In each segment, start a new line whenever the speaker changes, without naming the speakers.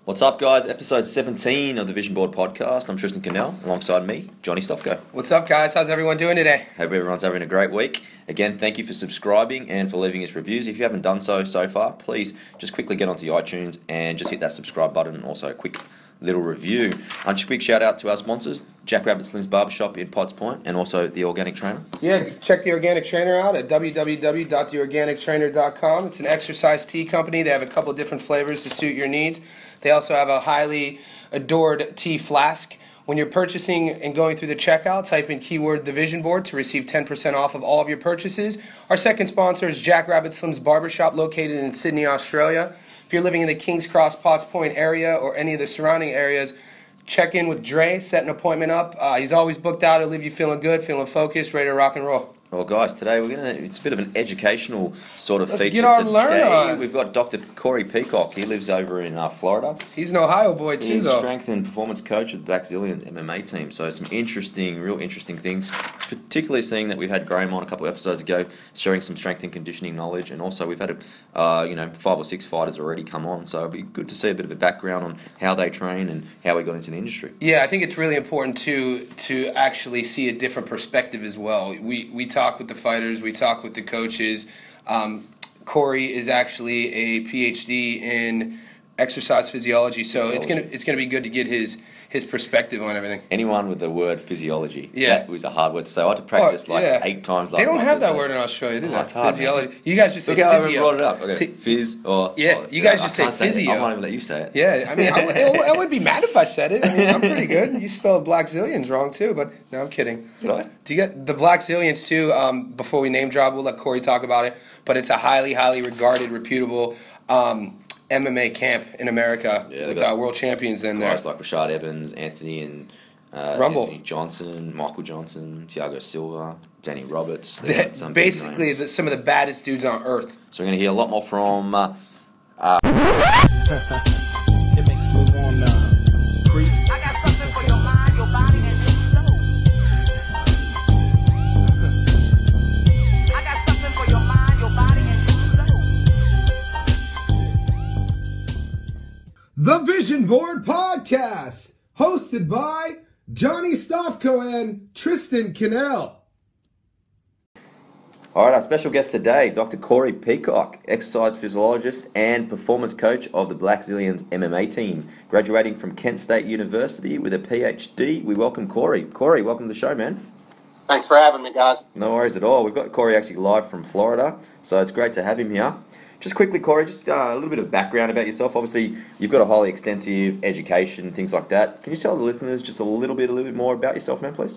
What's up, guys? Episode 17 of the Vision Board Podcast. I'm Tristan Cannell, alongside me, Johnny Stofko.
What's up, guys? How's everyone doing today?
Hope everyone's having a great week. Again, thank you for subscribing and for leaving us reviews. If you haven't done so far, please just quickly get onto iTunes and just hit that subscribe button and also a quick little review. Just a quick shout out to our sponsors, Jack Rabbit Slim's Barbershop in Potts Point, and also The Organic Trainer.
Yeah, check The Organic Trainer out at www.theorganictrainer.com. It's an exercise tea company. They have a couple different flavors to suit your needs. They also have a highly adored tea flask. When you're purchasing and going through the checkout, type in keyword The Vision Board to receive 10% off of all of your purchases. Our second sponsor is Jack Rabbit Slim's Barbershop, located in Sydney, Australia. If you're living in the King's Cross, Potts Point area or any of the surrounding areas, check in with Dre, set an appointment up. He's always booked out. He'll leave you feeling good, feeling focused, ready to rock and roll.
Well, guys, today it's a bit of an educational sort of feature
get our
today.
learn on.
We've got Dr. Corey Peacock. He lives over in Florida.
He's an Ohio boy too,
He's
though.
strength and performance coach of the Black Zillions MMA team. So some real interesting things, particularly seeing that we've had Graham on a couple of episodes ago, sharing some strength and conditioning knowledge, and also we've had 5 or 6 fighters already come on. So it'd be good to see a bit of a background on how they train and how we got into the industry.
Yeah, I think it's really important to actually see a different perspective as well. We talk with the fighters, we talk with the coaches. Corey is actually a PhD in exercise physiology, so it's gonna be good to get his perspective on everything.
Anyone with the word physiology,
yeah,
that was a hard word to say. I had to practice 8 times last night.
They don't have that word in Australia, do they?
It's hard,
physiology.
Man.
You guys just say
physio. Look how I
physio.
brought it up. Okay. Phys or...
Yeah, you guys just say physio.
I won't even let you say it.
Yeah, I mean, I wouldn't be mad if I said it. I mean, I'm pretty good. You spelled Black Zillions wrong, too, but no, I'm kidding.
Did I?
Do you get the Black Zillions, too? Before we name drop, we'll let Corey talk about it, but it's a highly, highly regarded, reputable MMA camp in America with world champions then there.
Guys like Rashad Evans, Anthony and
Rumble.
Anthony Johnson, Michael Johnson, Thiago Silva, Danny Roberts.
Basically, some of the baddest dudes on earth.
So we're going to hear a lot more from...
It makes me wanna creep.
I got something for your mind, your body, and your soul. I got something for your mind, your body, and your soul.
The Vision Board Podcast, hosted by Johnny Stofko and Tristan Cannell.
All right, our special guest today, Dr. Corey Peacock, exercise physiologist and performance coach of the Black Zillions MMA team, graduating from Kent State University with a PhD. We welcome Corey. Corey, welcome to the show, man.
Thanks for having me, guys.
No worries at all. We've got Corey actually live from Florida, so it's great to have him here. Just quickly, Corey, just a little bit of background about yourself. Obviously, you've got a highly extensive education, things like that. Can you tell the listeners just a little bit more about yourself, man, please?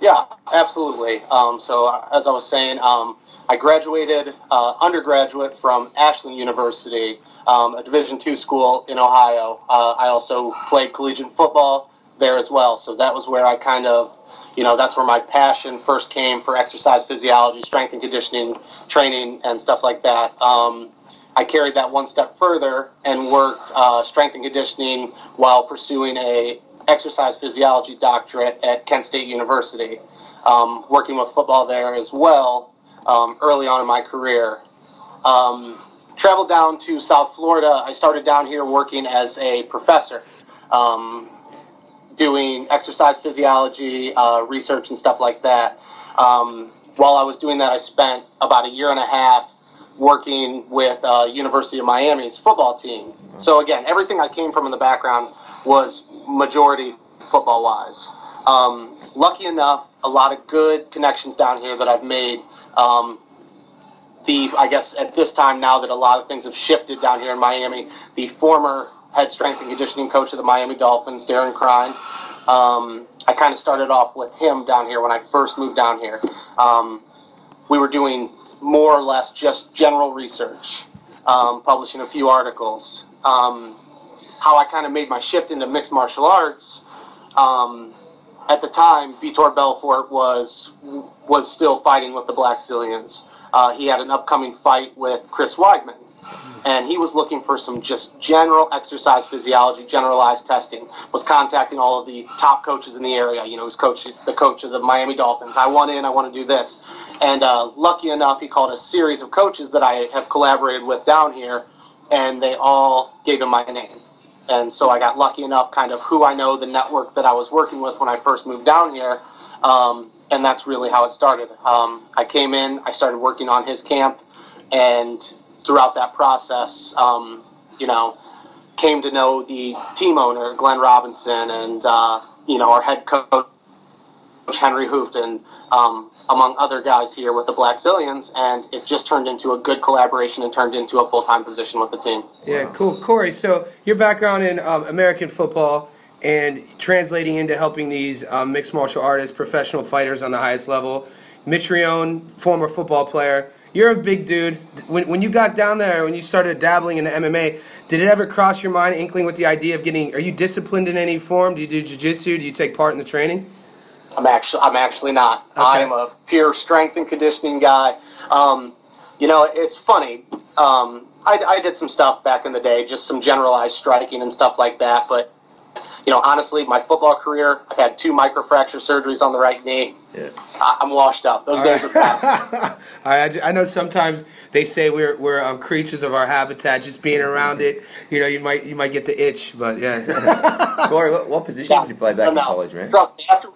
Yeah, absolutely. So, as I was saying, I graduated undergraduate from Ashland University, a Division II school in Ohio. I also played collegiate football there as well. So that was where I kind of, that's where my passion first came for exercise physiology, strength and conditioning training, and stuff like that. I carried that one step further and worked strength and conditioning while pursuing a exercise physiology doctorate at Kent State University, working with football there as well early on in my career. Traveled down to South Florida. I started down here working as a professor, doing exercise physiology research and stuff like that. While I was doing that, I spent about 1.5 years working with University of Miami's football team. So again, everything I came from in the background was majority football-wise. Lucky enough, a lot of good connections down here that I've made. I guess at this time now that a lot of things have shifted down here in Miami, the former head strength and conditioning coach of the Miami Dolphins, Darren Crine, I kind of started off with him down here when I first moved down here. We were doing more or less just general research, publishing a few articles. How I kind of made my shift into mixed martial arts, at the time, Vitor Belfort was still fighting with the Black Zillions. He had an upcoming fight with Chris Weidman, and he was looking for some just general exercise physiology, generalized testing, was contacting all of the top coaches in the area. He was the coach of the Miami Dolphins. I want to do this. And lucky enough, he called a series of coaches that I have collaborated with down here, and they all gave him my name. And so I got lucky enough, kind of who I know, the network that I was working with when I first moved down here. And that's really how it started. I came in, I started working on his camp, and throughout that process, came to know the team owner, Glenn Robinson, and, our head coach, Henry Hoofton, among other guys here with the Black Zillions, and it just turned into a good collaboration and turned into a full-time position with the team.
Yeah, cool. Corey, so your background in American football and translating into helping these mixed martial artists, professional fighters on the highest level. Mitrione, former football player. You're a big dude. When you got down there, when you started dabbling in the MMA, did it ever cross your mind, inkling with the idea of are you disciplined in any form? Do you do jiu-jitsu? Do you take part in the training?
I'm actually not.
Okay.
I'm a pure strength and conditioning guy. It's funny. I did some stuff back in the day, just some generalized striking and stuff like that. But, honestly, my football career, I've had 2 microfracture surgeries on the right knee.
Yeah.
I'm washed up. Those days are past.
All right, I know sometimes they say we're creatures of our habitat. Just being around it, you might get the itch, but yeah.
Corey, what position did you play back in college, man?
Trust me, after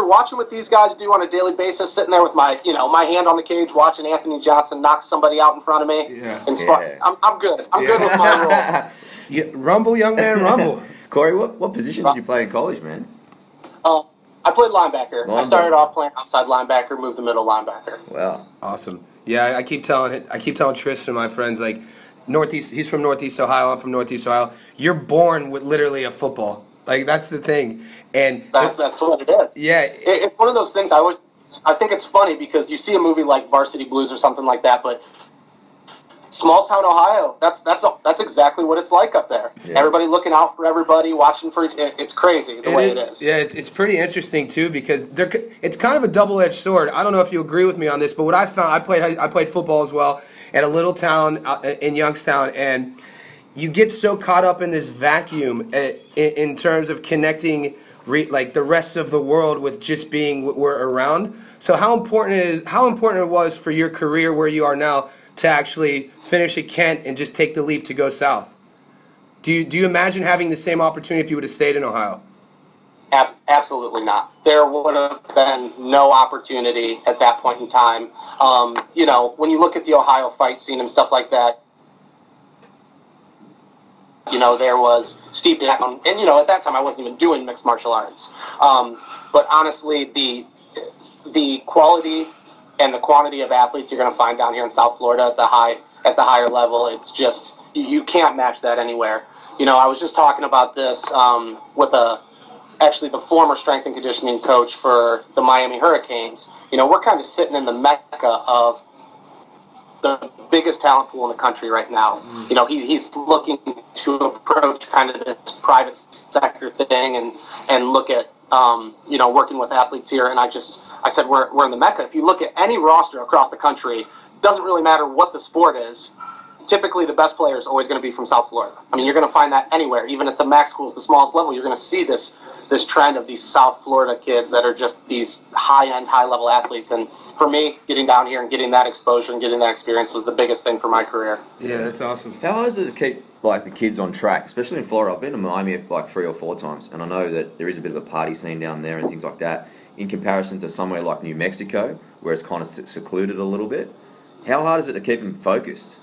watching what these guys do on a daily basis, sitting there with my hand on the cage, watching Anthony Johnson knock somebody out in front of me, I'm good. I'm good with my role.
Yeah, rumble, young man, rumble.
Corey, what position did you play in college, man?
I played linebacker. I started off playing outside linebacker, moved to middle linebacker.
Wow.
Awesome. Yeah, I keep telling Tristan, my friends, like Northeast. He's from Northeast Ohio. I'm from Northeast Ohio. You're born with literally a football. Like that's the thing, and
that's what it is.
Yeah,
it's one of those things. I think it's funny because you see a movie like Varsity Blues or something like that, but small town Ohio, that's exactly what it's like up there. Yeah. Everybody looking out for everybody, watching for it's crazy the way it is.
Yeah, it's pretty interesting too because it's kind of a double-edged sword. I don't know if you agree with me on this, but what I found, I played football as well at a little town in Youngstown, and you get so caught up in this vacuum in terms of connecting like the rest of the world with just being what we're around. So how important it was for your career where you are now to actually finish at Kent and just take the leap to go south? Do you imagine having the same opportunity if you would have stayed in Ohio?
Absolutely not. There would have been no opportunity at that point in time. When you look at the Ohio fight scene and stuff like that, there was steep down, and at that time I wasn't even doing mixed martial arts. But honestly, the quality and the quantity of athletes you're going to find down here in South Florida at the higher level, it's just you can't match that anywhere. I was just talking about this with actually the former strength and conditioning coach for the Miami Hurricanes. We're kind of sitting in the mecca of the biggest talent pool in the country right now. He's looking to approach kind of this private sector thing and look at working with athletes here. And I said we're in the mecca. If you look at any roster across the country, it doesn't really matter what the sport is. Typically, the best player is always going to be from South Florida. I mean, you're going to find that anywhere, even at the MAC schools, the smallest level. You're going to see this trend of these South Florida kids that are just these high-end, high-level athletes. And for me, getting down here and getting that exposure and getting that experience was the biggest thing for my career.
Yeah, that's awesome.
How hard is it to keep the kids on track, especially in Florida? I've been to Miami 3 or 4 times, and I know that there is a bit of a party scene down there and things like that. In comparison to somewhere like New Mexico, where it's kind of secluded a little bit, how hard is it to keep them focused?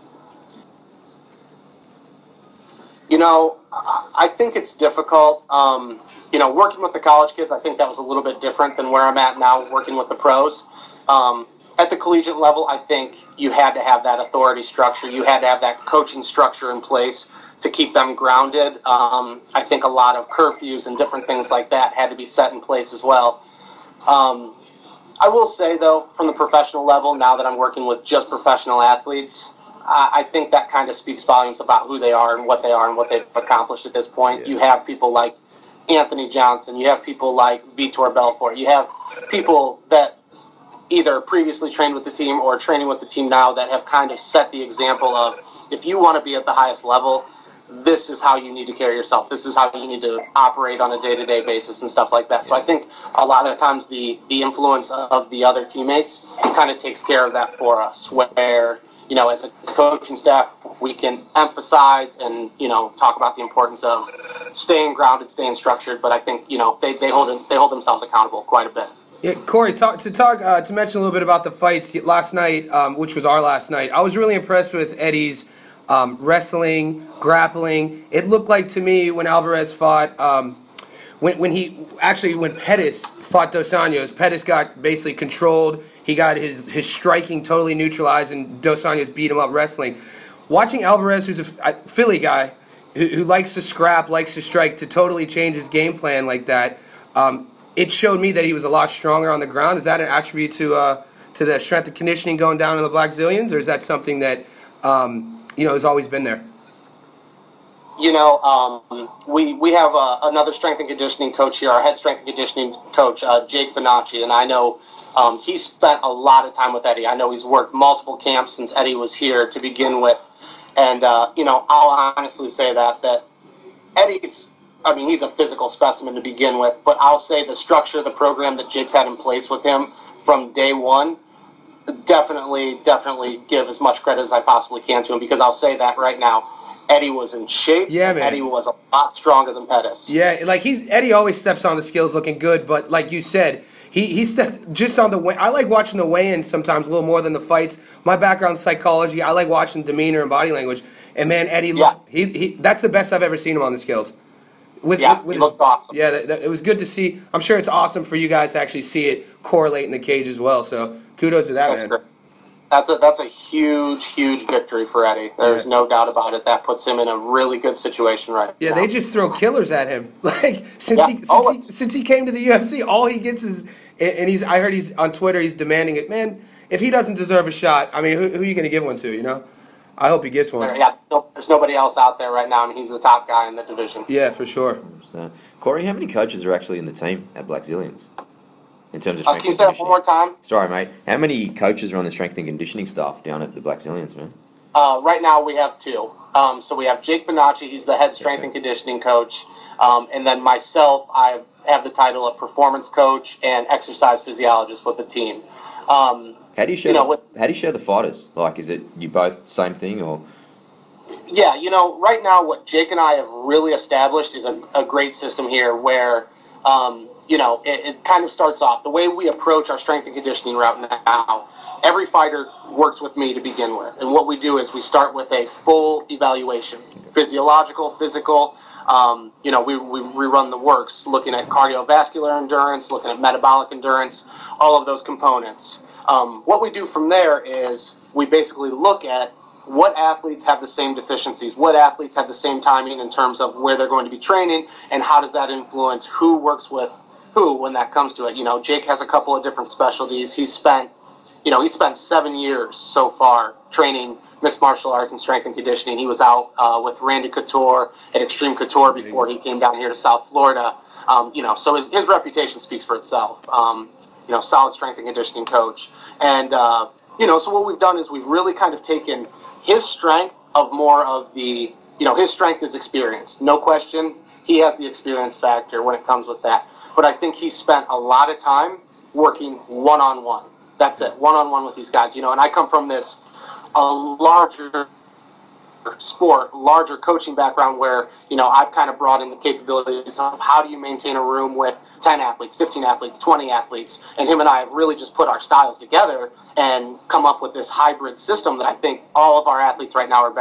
I think it's difficult. Working with the college kids, I think that was a little bit different than where I'm at now, working with the pros. At the collegiate level, I think you had to have that authority structure. You had to have that coaching structure in place to keep them grounded. I think a lot of curfews and different things like that had to be set in place as well. I will say, though, from the professional level, now that I'm working with just professional athletes, I think that kind of speaks volumes about who they are and what they've accomplished at this point. Yeah. You have people like Anthony Johnson. You have people like Vitor Belfort. You have people that either previously trained with the team or training with the team now that have kind of set the example of, if you want to be at the highest level, this is how you need to carry yourself. This is how you need to operate on a day-to-day basis and stuff like that. So I think a lot of times the influence of the other teammates kind of takes care of that for us, where as a coaching staff, we can emphasize and, talk about the importance of staying grounded, staying structured. But I think, they hold themselves accountable quite a bit.
Yeah, Corey, to mention a little bit about the fights last night, which was our last night. I was really impressed with Eddie's wrestling, grappling. It looked like to me when Alvarez fought, when Pettis fought Dos Anjos, Pettis got basically controlled. He got his striking totally neutralized, and Dos Anjos beat him up wrestling. Watching Alvarez, who's a Philly guy who likes to scrap, likes to strike, to totally change his game plan like that, it showed me that he was a lot stronger on the ground. Is that an attribute to the strength and conditioning going down in the Black Zillions, or is that something that has always been there?
We have another strength and conditioning coach here, our head strength and conditioning coach, Jake Bonacci, and I know he's spent a lot of time with Eddie. I know he's worked multiple camps since Eddie was here to begin with, and I'll honestly say that Eddie's, he's a physical specimen to begin with, but I'll say the structure of the program that Jake's had in place with him from day one, definitely give as much credit as I possibly can to him, because I'll say that right now, Eddie was in shape.
Yeah, man.
Eddie was a lot stronger than Pettis.
Yeah, Eddie always steps on the skills looking good, but like you said, he stepped just on the way. I like watching the weigh-ins sometimes a little more than the fights. My background's psychology. I like watching demeanor and body language. And man, Eddie, that's the best I've ever seen him on the skills.
He looked awesome.
Yeah, it was good to see. I'm sure it's awesome for you guys to actually see it correlate in the cage as well. So kudos to that, man.
Great. That's a huge victory for Eddie. There's no doubt about it. That puts him in a really good situation right now.
Yeah, they just throw killers at him. Like since he came to the UFC, all he gets is, and I heard he's on Twitter. He's demanding it, man. If he doesn't deserve a shot, who are you going to give one to? I hope he gets one.
Yeah, there's nobody else out there right now. He's the top guy in the division.
Yeah, for sure.
So, Corey, how many coaches are actually in the team at Black Zillions? In terms of
Can
strength
you
and
say that
conditioning?
one more time?
Sorry, mate. How many coaches are on the strength and conditioning staff down at the Black Zillions, man?
Right now we have two. So we have Jake Bonacci. He's the head strength and conditioning coach. And then myself, I have the title of performance coach and exercise physiologist with the team.
How do you share? How do you share the fighters? Like, is it you both same thing or?
Yeah, right now what Jake and I have really established is a great system here where, it kind of starts off the way we approach our strength and conditioning route now. Every fighter works with me to begin with, and what we do is we start with a full evaluation, physiological, physical. We run the works, looking at cardiovascular endurance, looking at metabolic endurance, all of those components. What we do from there is we basically look at what athletes have the same deficiencies, what athletes have the same timing in terms of where they're going to be training, and how does that influence who works with who when that comes to it. Jake has a couple of different specialties. He spent 7 years so far training mixed martial arts and strength and conditioning. He was out with Randy Couture at Extreme Couture before he came down here to South Florida. So his reputation speaks for itself. Solid strength and conditioning coach. And, so what we've done is we've really kind of taken his strength of more of the, his strength is experience. No question. He has the experience factor when it comes with that. But I think he spent a lot of time working one-on-one. That's it, one-on-one with these guys. And I come from this larger sport, larger coaching background where, I've kind of brought in the capabilities of how do you maintain a room with 10 athletes, 15 athletes, 20 athletes, and him and I have really just put our styles together and come up with this hybrid system that I think all of our athletes right now are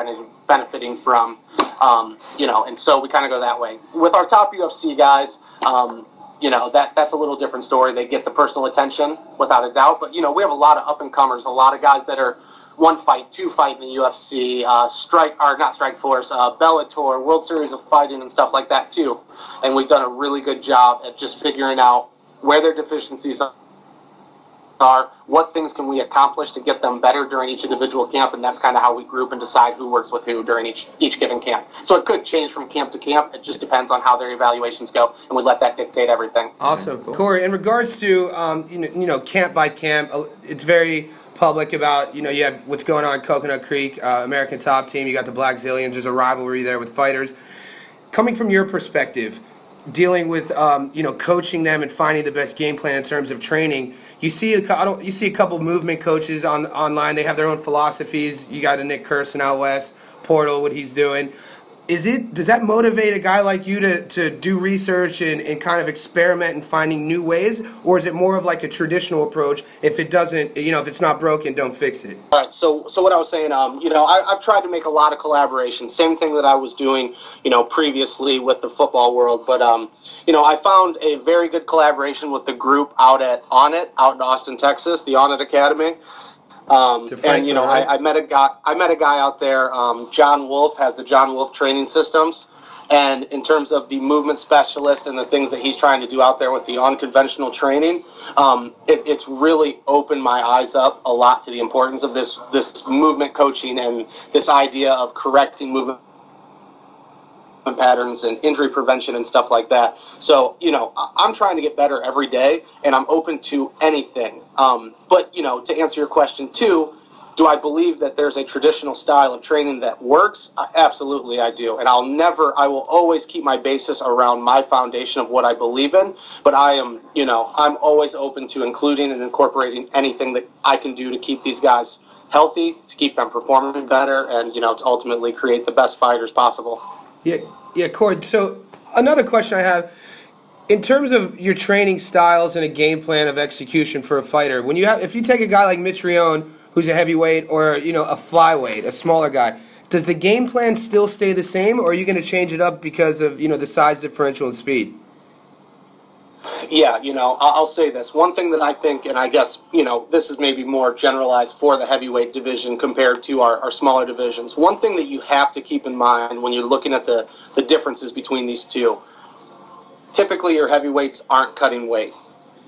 benefiting from, and so we kind of go that way. With our top UFC guys, that's a little different story. They get the personal attention without a doubt, but, we have a lot of up-and-comers, a lot of guys that are one fight, two fight in the UFC, Bellator, World Series of Fighting and stuff like that too. And we've done a really good job at just figuring out where their deficiencies are, what things can we accomplish to get them better during each individual camp, and that's kind of how we group and decide who works with who during each given camp. So it could change from camp to camp. It just depends on how their evaluations go, and we let that dictate everything.
Awesome. Cool. Corey, in regards to, camp by camp, it's very public about, you have what's going on in Coconut Creek, American Top Team, you got the Black Zillions, there's a rivalry there with fighters. Coming from your perspective, dealing with coaching them and finding the best game plan in terms of training. You see a couple movement coaches online. They have their own philosophies. You got a Nick Curson out west, Portal, what he's doing. Does that motivate a guy like you to do research and kind of experiment in finding new ways, or is it more of like a traditional approach? If it doesn't, if it's not broken, don't fix it.
All right. So what I was saying, I've tried to make a lot of collaborations. Same thing that I was doing, previously with the football world. But I found a very good collaboration with the group out in Austin, Texas, the On It Academy. I met a guy out there. John Wolf has the John Wolf Training Systems, and in terms of the movement specialist and the things that he's trying to do out there with the unconventional training, it's really opened my eyes up a lot to the importance of this movement coaching and this idea of correcting movement patterns and injury prevention and stuff like that. So, I'm trying to get better every day, and I'm open to anything. But, to answer your question too, do I believe that there's a traditional style of training that works? Absolutely, I do. And I will always keep my basis around my foundation of what I believe in. But I'm always open to including and incorporating anything that I can do to keep these guys healthy, to keep them performing better, and, to ultimately create the best fighters possible.
Yeah, Cord. So another question I have, in terms of your training styles and a game plan of execution for a fighter, if you take a guy like Mitch Rion, who's a heavyweight, or a flyweight, a smaller guy, does the game plan still stay the same, or are you going to change it up because of the size differential and speed?
Yeah, I'll say this. One thing that I think, and I guess, this is maybe more generalized for the heavyweight division compared to our smaller divisions. One thing that you have to keep in mind when you're looking at the differences between these two, typically your heavyweights aren't cutting weight.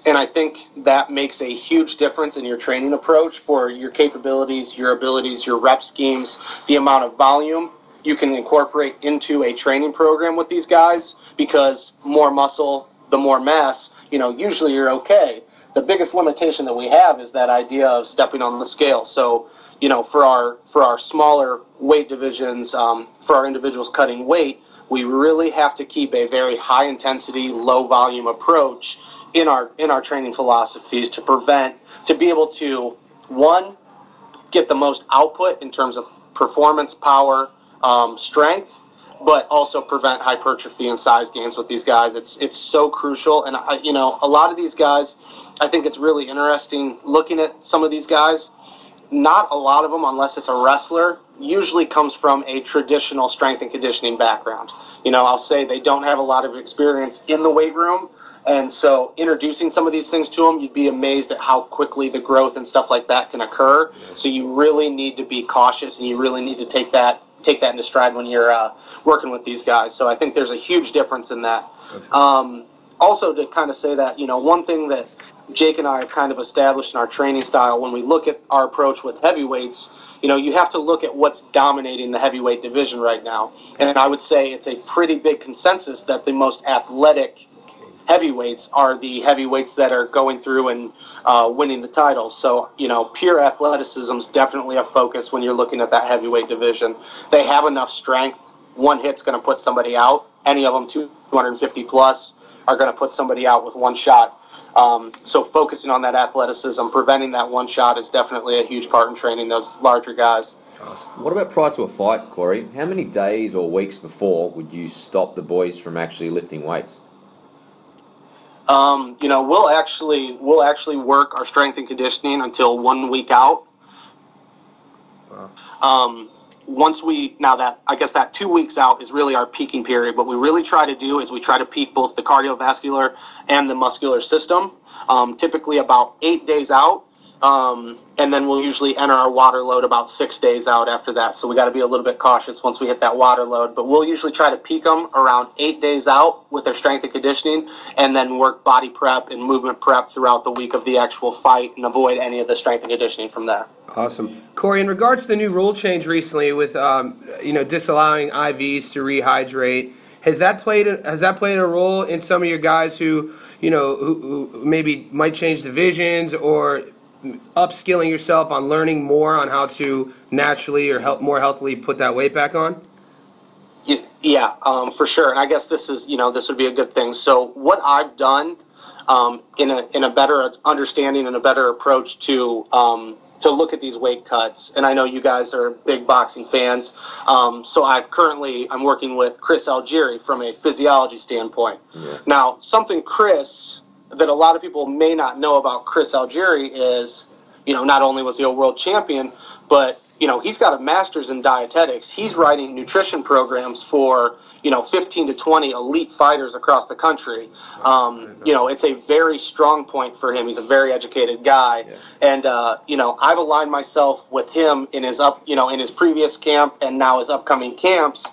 And I think that makes a huge difference in your training approach for your capabilities, your abilities, your rep schemes, the amount of volume you can incorporate into a training program with these guys, because more muscle, the more mass, usually you're okay. The biggest limitation that we have is that idea of stepping on the scale. So, for our smaller weight divisions, for our individuals cutting weight, we really have to keep a very high intensity, low volume approach in our training philosophies to be able to, one, get the most output in terms of performance, power, strength, but also prevent hypertrophy and size gains with these guys. It's so crucial. And, a lot of these guys, I think it's really interesting looking at some of these guys. Not a lot of them, unless it's a wrestler, usually comes from a traditional strength and conditioning background. I'll say they don't have a lot of experience in the weight room. And so introducing some of these things to them, you'd be amazed at how quickly the growth and stuff like that can occur. So you really need to be cautious, and you really need to take that into stride when you're working with these guys. So I think there's a huge difference in that. Also, to kind of say that, one thing that Jake and I have kind of established in our training style when we look at our approach with heavyweights, you have to look at what's dominating the heavyweight division right now. And I would say it's a pretty big consensus that the most athletic heavyweights are the heavyweights that are going through and winning the titles. So, pure athleticism is definitely a focus when you're looking at that heavyweight division. They have enough strength. One hit's going to put somebody out. Any of them 250 plus are going to put somebody out with one shot. So focusing on that athleticism, preventing that one shot is definitely a huge part in training those larger guys.
What about prior to a fight, Corey? How many days or weeks before would you stop the boys from actually lifting weights?
We'll actually work our strength and conditioning until 1 week out.
Wow.
That 2 weeks out is really our peaking period. What we really try to do is we try to peak both the cardiovascular and the muscular system, typically about 8 days out. And then we'll usually enter our water load about 6 days out after that. So we got to be a little bit cautious once we hit that water load. But we'll usually try to peak them around 8 days out with their strength and conditioning, and then work body prep and movement prep throughout the week of the actual fight and avoid any of the strength and conditioning from there.
Awesome. Corey, in regards to the new rule change recently with disallowing IVs to rehydrate, has that played a role in some of your guys who maybe might change divisions or upskilling yourself on learning more on how to naturally or more healthily put that weight back on?
Yeah, for sure. And I guess this is, this would be a good thing. So what I've done in a better understanding and a better approach to look at these weight cuts, and I know you guys are big boxing fans, so I'm working with Chris Algieri from a physiology standpoint.
Yeah.
Now, something that a lot of people may not know about Chris Algieri is, not only was he a world champion, but he's got a master's in dietetics. He's writing nutrition programs for 15 to 20 elite fighters across the country. It's a very strong point for him. He's a very educated guy.
Yeah.
And, I've aligned myself with him in his in his previous camp and now his upcoming camps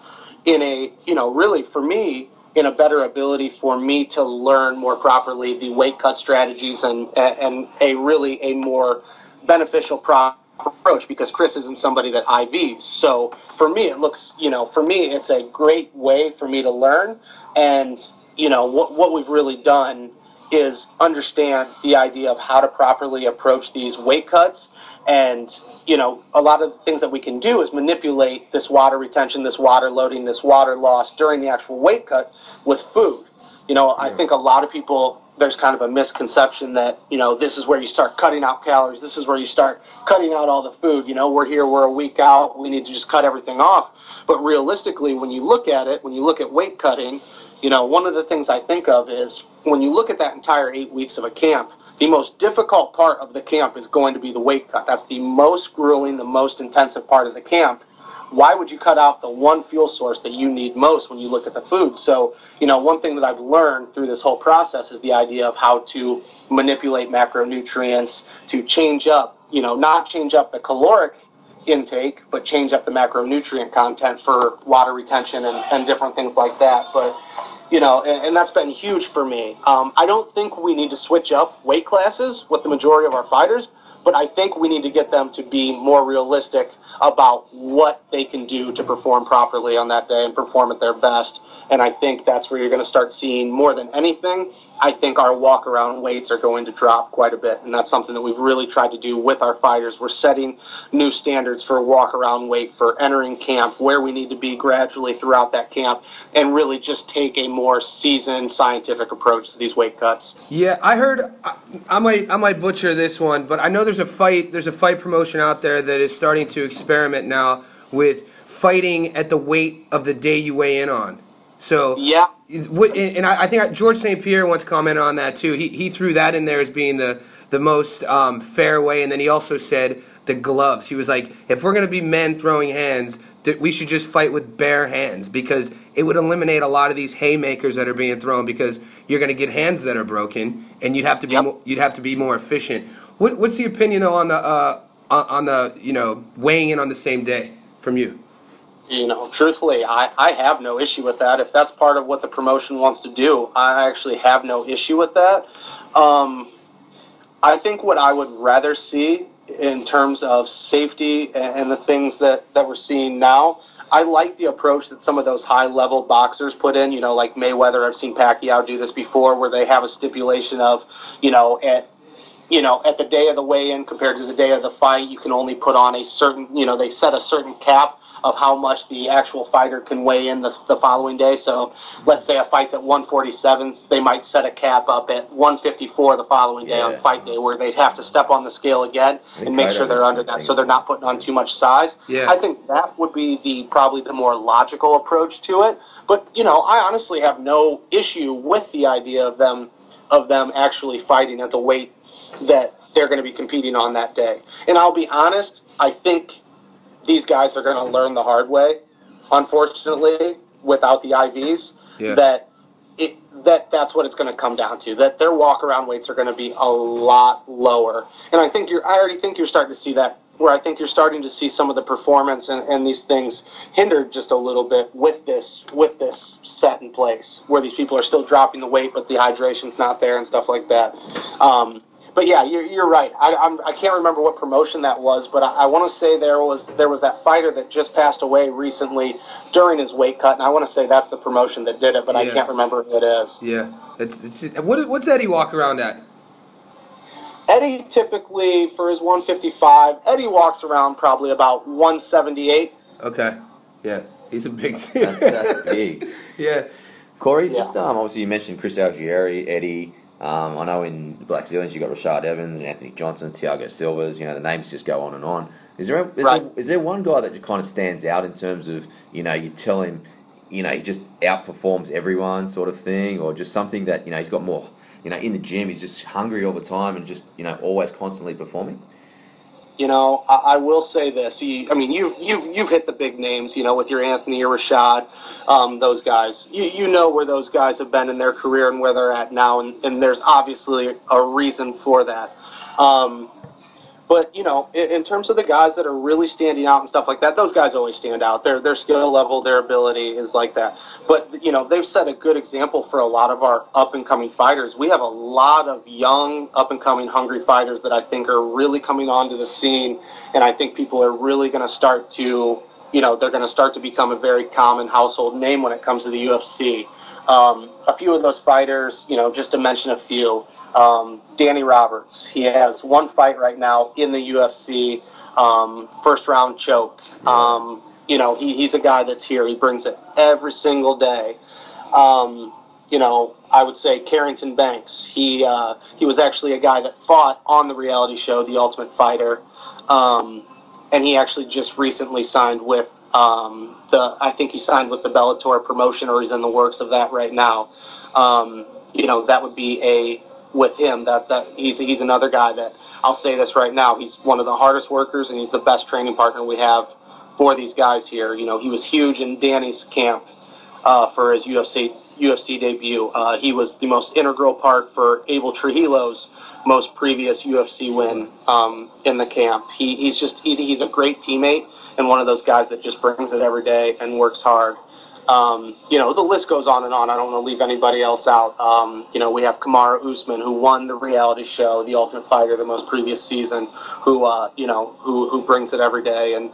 in a, really for me, in a better ability for me to learn more properly the weight cut strategies and a more beneficial approach, because Chris isn't somebody that IVs. So for me, it's a great way for me to learn. And, what we've really done is understand the idea of how to properly approach these weight cuts. And, a lot of the things that we can do is manipulate this water retention, this water loading, this water loss during the actual weight cut with food. I think a lot of people, there's kind of a misconception that, this is where you start cutting out calories. This is where you start cutting out all the food. We're a week out. We need to just cut everything off. But realistically, when you look at weight cutting, one of the things I think of is when you look at that entire 8 weeks of a camp, the most difficult part of the camp is going to be the weight cut. That's the most grueling, the most intensive part of the camp. Why would you cut out the one fuel source that you need most when you look at the food? So, one thing that I've learned through this whole process is the idea of how to manipulate macronutrients to change up, not change up the caloric intake, but change up the macronutrient content for water retention and different things like that. But, and that's been huge for me. I don't think we need to switch up weight classes with the majority of our fighters, but I think we need to get them to be more realistic about what they can do to perform properly on that day and perform at their best. And I think that's where you're going to start seeing, more than anything, I think our walk-around weights are going to drop quite a bit. And that's something that we've really tried to do with our fighters. We're setting new standards for walk-around weight for entering camp, where we need to be gradually throughout that camp, and really just take a more seasoned scientific approach to these weight cuts.
Yeah, I heard. I might butcher this one, but I know there's a fight promotion out there that is starting to experiment now with fighting at the weight of the day you weigh in on. So
yeah,
and I think George St. Pierre once commented on that too. He threw that in there as being the most fair way, and then he also said the gloves. He was like, if we're going to be men throwing hands, that we should just fight with bare hands, because it would eliminate a lot of these haymakers that are being thrown, because you're going to get hands that are broken, and you'd have to be more efficient. What's the opinion though on the weighing in on the same day from you?
Truthfully, I have no issue with that. If that's part of what the promotion wants to do, I actually have no issue with that. I think what I would rather see in terms of safety and the things that we're seeing now, I like the approach that some of those high-level boxers put in, like Mayweather. I've seen Pacquiao do this before, where they have a stipulation of, at the day of the weigh-in compared to the day of the fight, you can only put on a certain, they set a certain cap of how much the actual fighter can weigh in the following day. So let's say a fight's at 147, they might set a cap up at 154 the following day on fight day, where they'd have to step on the scale again and make sure they're under that, so they're not putting on too much size.
Yeah.
I think that would be probably the more logical approach to it. But, I honestly have no issue with the idea of them actually fighting at the weight that they're going to be competing on that day. And I'll be honest, I think these guys are going to learn the hard way, unfortunately, without the IVs, that's what it's going to come down to, that their walk-around weights are going to be a lot lower. And I already think you're starting to see that, where I think you're starting to see some of the performance and these things hindered just a little bit with this set in place, where these people are still dropping the weight, but the hydration's not there and stuff like that. But yeah, you're right. I can't remember what promotion that was, but I want to say there was that fighter that just passed away recently during his weight cut, and I want to say that's the promotion that did it, but I can't remember who it is.
Yeah, it's just, what's Eddie walk around at?
Eddie typically, for his 155, Eddie walks around probably about 178.
Okay, yeah. He's a big
That's big.
Yeah.
Corey,
Yeah.
just obviously you mentioned Chris Algieri, Eddie. I know in the Black Zealands you got Rashad Evans, Anthony Johnson, Thiago Silvas. The names just go on and on. Is there one guy that just kind of stands out in terms of you tell him, he just outperforms everyone sort of thing, or just something that he's got more, in the gym he's just hungry all the time and just always constantly performing.
I will say this. You've hit the big names, with your Anthony, your Rashad, those guys. You know where those guys have been in their career and where they're at now, and there's obviously a reason for that. But in terms of the guys that are really standing out and stuff like that, those guys always stand out. Their skill level, their ability is like that. But they've set a good example for a lot of our up and coming fighters. We have a lot of young, up and coming, hungry fighters that I think are really coming onto the scene, and I think people are really going to start to, they're going to start to become a very common household name when it comes to the UFC. A few of those fighters, just to mention a few. Danny Roberts, he has one fight right now in the UFC, first round choke. He's a guy that's here. He brings it every single day. I would say Carrington Banks. He was actually a guy that fought on the reality show, The Ultimate Fighter, and he actually just recently signed with I think he signed with the Bellator promotion, or he's in the works of that right now. That would be with him, that he's another guy that, I'll say this right now, he's one of the hardest workers and he's the best training partner we have for these guys here. He was huge in Danny's camp for his UFC debut. He was the most integral part for Abel Trujillo's most previous UFC win in the camp. He's a great teammate and one of those guys that just brings it every day and works hard. The list goes on and on. I don't want to leave anybody else out. We have Kamaru Usman, who won the reality show, The Ultimate Fighter, the most previous season, who brings it every day. And,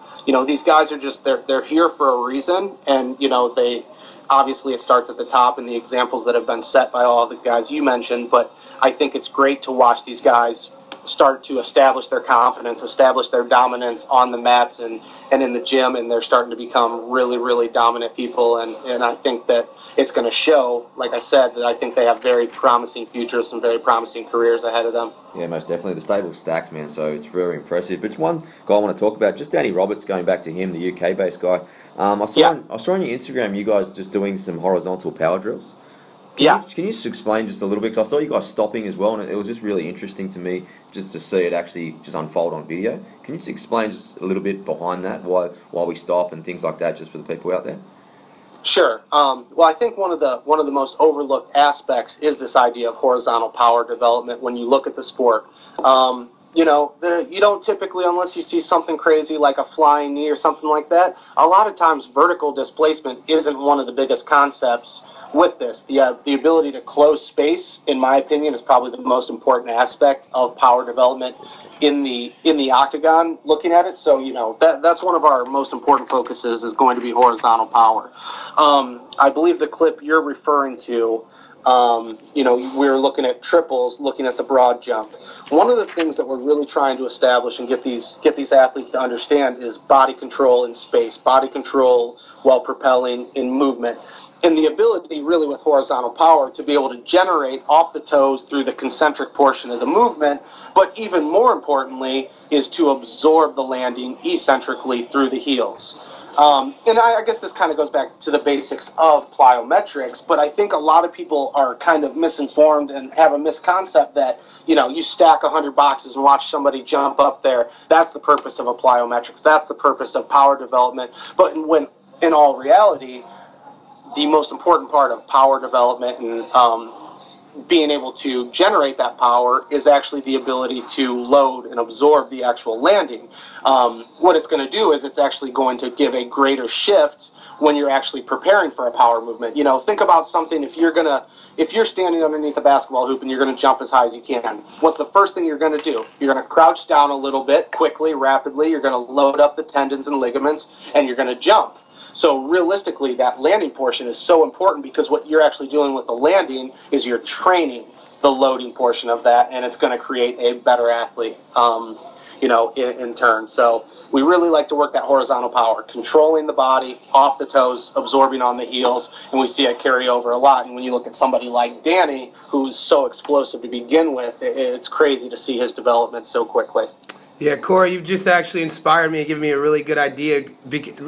these guys are just, they're here for a reason. And, they, obviously it starts at the top and the examples that have been set by all the guys you mentioned. But I think it's great to watch these guys start to establish their confidence, establish their dominance on the mats and in the gym, and they're starting to become really, really dominant people. And I think that it's going to show, like I said, that I think they have very promising futures, some very promising careers ahead of them.
Yeah, most definitely. The stable's stacked, man, so it's very impressive. But just one guy I want to talk about, just Danny Roberts, going back to him, the UK-based guy. I saw on your Instagram you guys just doing some horizontal power drills. Can you just explain just a little bit? Because I saw you guys stopping as well, and it was just really interesting to me just to see it actually just unfold on video. Can you just explain just a little bit behind that, why we stop and things like that, just for the people out there?
Sure. Well, I think one of the most overlooked aspects is this idea of horizontal power development when you look at the sport. You don't typically, unless you see something crazy like a flying knee or something like that, a lot of times vertical displacement isn't one of the biggest concepts with this. The ability to close space, in my opinion, is probably the most important aspect of power development in the octagon, looking at it. So, that's one of our most important focuses is going to be horizontal power. I believe the clip you're referring to, we're looking at triples, looking at the broad jump. One of the things that we're really trying to establish and get these athletes to understand is body control in space, body control while propelling in movement. And the ability, really, with horizontal power to be able to generate off the toes through the concentric portion of the movement, but even more importantly, is to absorb the landing eccentrically through the heels. And I guess this kind of goes back to the basics of plyometrics, but I think a lot of people are kind of misinformed and have a misconcept that, you stack 100 boxes and watch somebody jump up there. That's the purpose of a plyometrics. That's the purpose of power development. But when, in all reality, the most important part of power development and being able to generate that power is actually the ability to load and absorb the actual landing. What it's going to do is it's actually going to give a greater shift when you're actually preparing for a power movement. Think about something. If you're standing underneath a basketball hoop and you're going to jump as high as you can, what's the first thing you're going to do? You're going to crouch down a little bit, quickly, rapidly. You're going to load up the tendons and ligaments, and you're going to jump. So realistically, that landing portion is so important because what you're actually doing with the landing is you're training the loading portion of that, and it's going to create a better athlete. in turn. So we really like to work that horizontal power, controlling the body off the toes, absorbing on the heels, and we see it carry over a lot. And when you look at somebody like Danny, who's so explosive to begin with, it's crazy to see his development so quickly.
Yeah, Corey, you've just actually inspired me and given me a really good idea.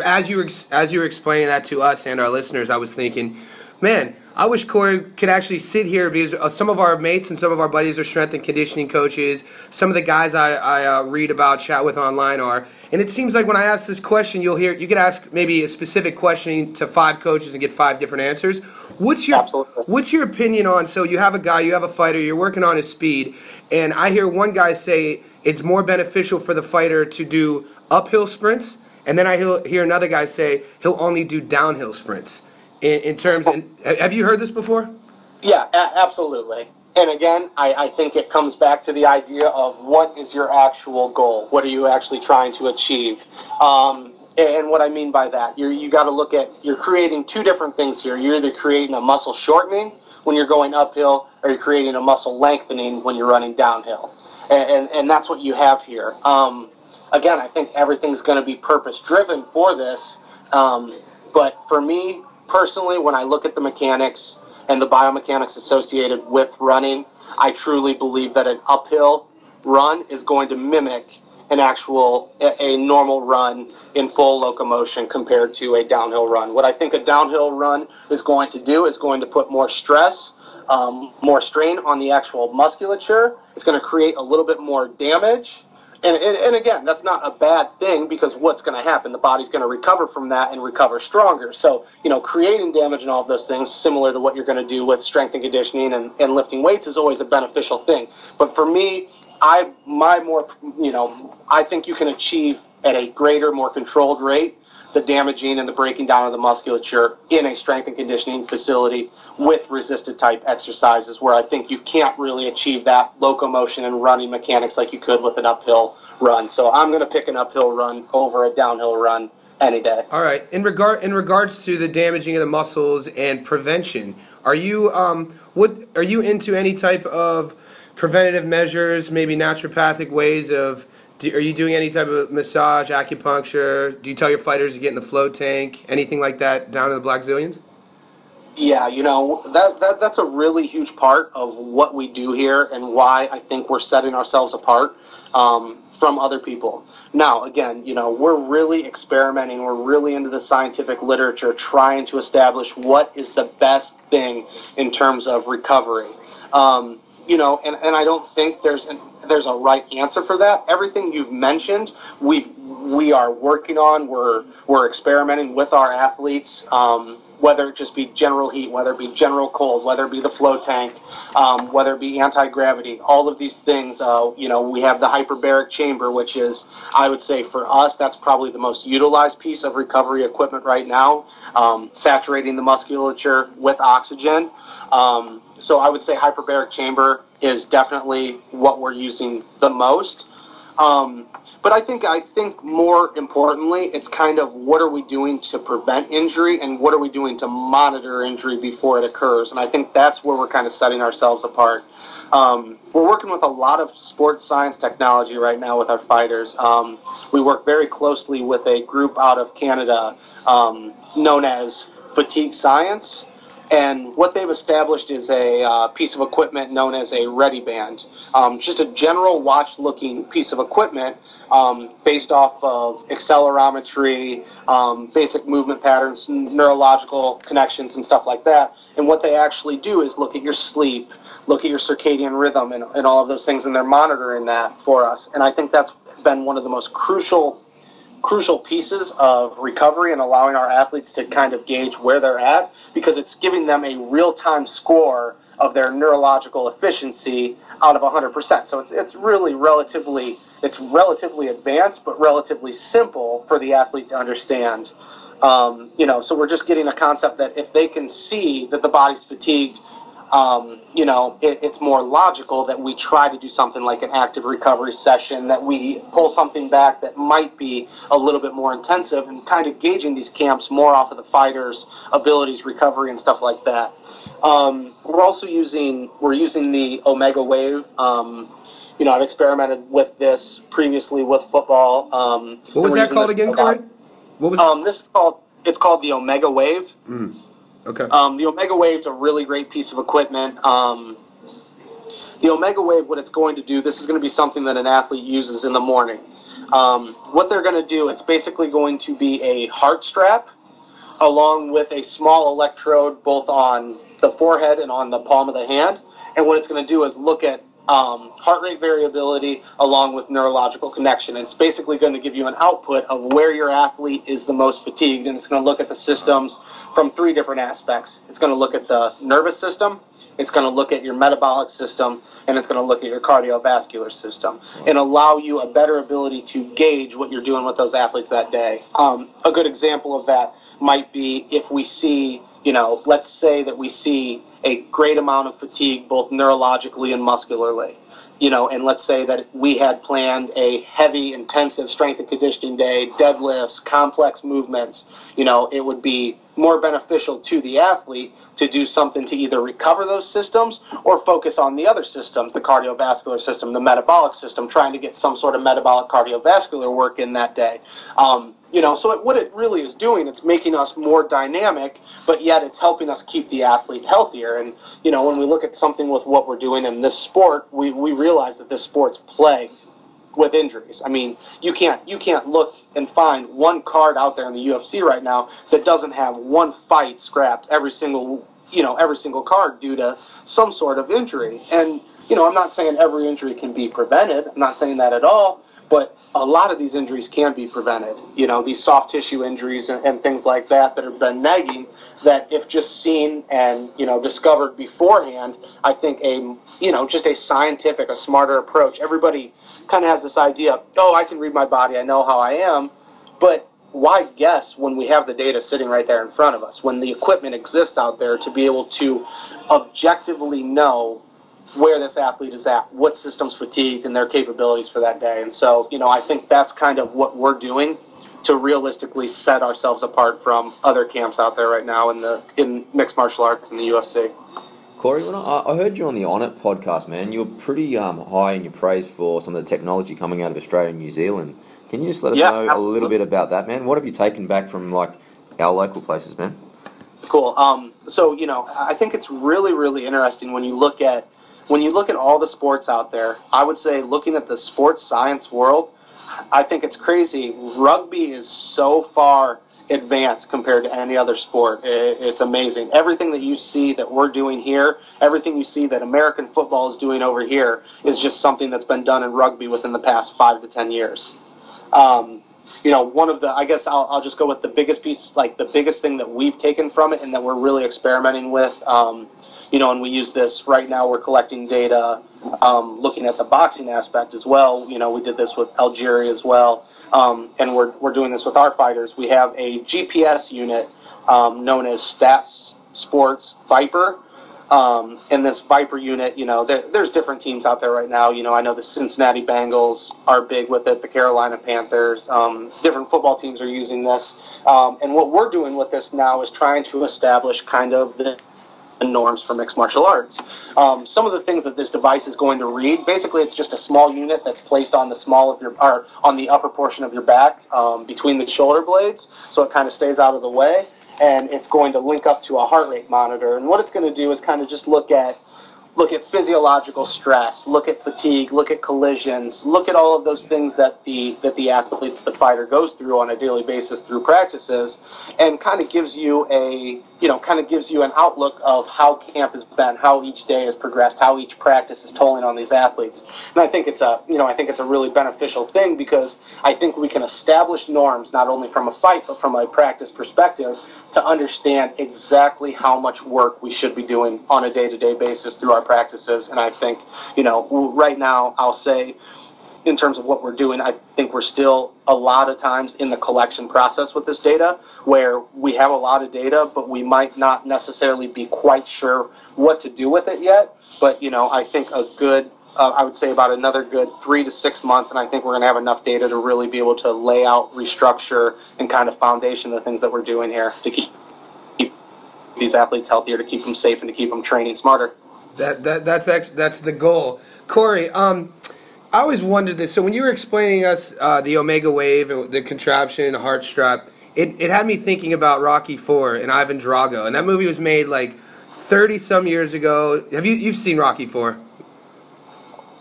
As you were explaining that to us and our listeners, I was thinking, man, I wish Corey could actually sit here because some of our mates and some of our buddies are strength and conditioning coaches. Some of the guys I read about, chat with online are. And it seems like when I ask this question, you could ask maybe a specific question to 5 coaches and get 5 different answers. What's your opinion on, so you have a guy, you have a fighter, you're working on his speed, and I hear one guy say it's more beneficial for the fighter to do uphill sprints, and then I hear another guy say he'll only do downhill sprints. In terms, have you heard this before?
Yeah, absolutely. And again, I think it comes back to the idea of what is your actual goal? What are you actually trying to achieve? And what I mean by that, you got to look at, you're creating 2 different things here. You're either creating a muscle shortening when you're going uphill, or you're creating a muscle lengthening when you're running downhill. And that's what you have here. Again, I think everything's going to be purpose-driven for this. But for me, personally, when I look at the mechanics and the biomechanics associated with running, I truly believe that an uphill run is going to mimic a normal run in full locomotion compared to a downhill run. What I think a downhill run is going to do is going to put more stress, more strain on the actual musculature. It's going to create a little bit more damage. And again, that's not a bad thing, because what's going to happen? The body's going to recover from that and recover stronger. So, creating damage and all of those things, similar to what you're going to do with strength and conditioning and lifting weights, is always a beneficial thing. But for me, I think you can achieve at a greater, more controlled rate the damaging and the breaking down of the musculature in a strength and conditioning facility with resisted type exercises, where I think you can't really achieve that locomotion and running mechanics like you could with an uphill run. So I'm going to pick an uphill run over a downhill run any day.
All right. In regards to the damaging of the muscles and prevention, are you into any type of preventative measures, maybe naturopathic ways of? Are you doing any type of massage, acupuncture? Do you tell your fighters to get in the flow tank, anything like that, down to the Black Zillions?
Yeah, that's a really huge part of what we do here, and why I think we're setting ourselves apart from other people. Now, again, we're really experimenting. We're really into the scientific literature, trying to establish what is the best thing in terms of recovery. And I don't think there's a right answer for that. Everything you've mentioned, we are working on. We're experimenting with our athletes, whether it just be general heat, whether it be general cold, whether it be the flow tank, whether it be anti-gravity, all of these things. We have the hyperbaric chamber, which is, I would say for us, that's probably the most utilized piece of recovery equipment right now, saturating the musculature with oxygen. So I would say hyperbaric chamber is definitely what we're using the most. But I think more importantly, it's kind of what are we doing to prevent injury, and what are we doing to monitor injury before it occurs. And I think that's where we're kind of setting ourselves apart. We're working with a lot of sports science technology right now with our fighters. We work very closely with a group out of Canada known as Fatigue Science. And what they've established is a piece of equipment known as a Ready Band. Just a general watch-looking piece of equipment based off of accelerometry, basic movement patterns, neurological connections, and stuff like that. And what they actually do is look at your sleep, look at your circadian rhythm, and all of those things, and they're monitoring that for us. And I think that's been one of the most crucial pieces of recovery and allowing our athletes to kind of gauge where they're at, because it's giving them a real-time score of their neurological efficiency out of 100%. So it's really relatively advanced, but relatively simple for the athlete to understand. So we're just getting a concept that if they can see that the body's fatigued, it's more logical that we try to do something like an active recovery session, that we pull something back that might be a little bit more intensive, and kind of gauging these camps more off of the fighters' abilities, recovery, and stuff like that. We're using the Omega Wave I've experimented with this previously with football.
What was that called again, Corey? What was
it's called the Omega Wave.
Okay.
The Omega Wave's a really great piece of equipment. The Omega Wave, what it's going to do, this is going to be something that an athlete uses in the morning. What they're going to do, it's basically going to be a heart strap along with a small electrode both on the forehead and on the palm of the hand. And what it's going to do is look at heart rate variability along with neurological connection. It's basically going to give you an output of where your athlete is the most fatigued, and it's going to look at the systems from 3 different aspects. It's going to look at the nervous system, it's going to look at your metabolic system, and it's going to look at your cardiovascular system and allow you a better ability to gauge what you're doing with those athletes that day. A good example of that might be if we see, let's say that we see a great amount of fatigue both neurologically and muscularly, and let's say that we had planned a heavy, intensive strength and conditioning day, deadlifts, complex movements. It would be more beneficial to the athlete to do something to either recover those systems or focus on the other systems, the cardiovascular system, the metabolic system, trying to get some sort of metabolic cardiovascular work in that day. So what it really is doing, it's making us more dynamic, but yet it's helping us keep the athlete healthier. And, when we look at something with what we're doing in this sport, we realize that this sport's plagued with injuries. I mean, you can't look and find one card out there in the UFC right now that doesn't have one fight scrapped every single card due to some sort of injury. And, I'm not saying every injury can be prevented. I'm not saying that at all. But a lot of these injuries can be prevented. These soft tissue injuries and things like that have been nagging, that if just seen and, discovered beforehand, I think just a scientific, a smarter approach. Everybody kind of has this idea, I can read my body, I know how I am, but why guess when we have the data sitting right there in front of us, when the equipment exists out there to be able to objectively know where this athlete is at, what system's fatigued, and their capabilities for that day. And so, I think that's kind of what we're doing to realistically set ourselves apart from other camps out there right now in mixed martial arts and the UFC.
Corey, when I heard you on the On It podcast, man, you were pretty high in your praise for some of the technology coming out of Australia and New Zealand. Can you just let us know
absolutely.
a little bit about that, man? What have you taken back from, our local places, man?
Cool. So, I think it's really, really interesting when you look at all the sports out there. I would say, looking at the sports science world, I think it's crazy. Rugby is so far advanced compared to any other sport. It's amazing. Everything that you see that we're doing here, everything you see that American football is doing over here is just something that's been done in rugby within the past 5 to 10 years. One of the, I guess I'll just go with the biggest piece, the biggest thing that we've taken from it and that we're really experimenting with, and we use this right now. We're collecting data, looking at the boxing aspect as well. We did this with Algeria as well, and we're doing this with our fighters. We have a GPS unit known as Stats Sports Viper. In this Viper unit, there's different teams out there right now. I know the Cincinnati Bengals are big with it, the Carolina Panthers. Different football teams are using this. And what we're doing with this now is trying to establish kind of the norms for mixed martial arts. Some of the things that this device is going to read, basically it's just a small unit that's placed on the on the upper portion of your back, between the shoulder blades, so it kind of stays out of the way. And it's going to link up to a heart rate monitor. And what it's going to do is kind of just look at physiological stress, look at fatigue, look at collisions, look at all of those things that the athlete, the fighter, goes through on a daily basis through practices, and kind of gives you an outlook of how camp has been, how each day has progressed, how each practice is tolling on these athletes. And I think it's a really beneficial thing, because I think we can establish norms not only from a fight but from a practice perspective to understand exactly how much work we should be doing on a day-to-day basis through our practices. And I think, right now, I'll say, in terms of what we're doing, I think we're still a lot of times in the collection process with this data, where we have a lot of data, but we might not necessarily be quite sure what to do with it yet. But, I think I would say about another good 3 to 6 months, and I think we're going to have enough data to really be able to lay out, restructure, and kind of foundation the things that we're doing here to keep these athletes healthier, to keep them safe, and to keep them training smarter.
That's the goal. Corey, I always wondered this. So when you were explaining us the Omega Wave, the contraption, the heart strap, it had me thinking about Rocky IV and Ivan Drago. And that movie was made like 30-some years ago. You've seen Rocky IV?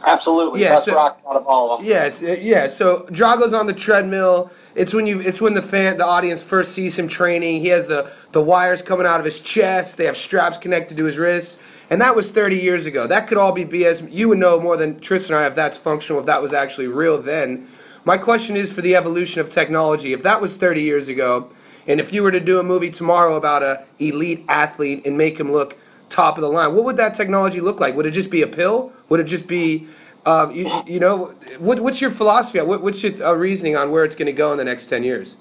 Absolutely.
Yeah,
Best rock out of all of them.
Yes, yeah. So Drago's on the treadmill. It's when the audience first sees him training. He has the wires coming out of his chest. They have straps connected to his wrists. And that was 30 years ago. That could all be BS. You would know more than Tristan and I if that's functional, if that was actually real then. My question is for the evolution of technology. If that was 30 years ago, and if you were to do a movie tomorrow about a elite athlete and make him look top of the line, what would that technology look like? Would it just be a pill? Would it just be, what's your philosophy? What's your reasoning on where it's going to go in the next 10 years?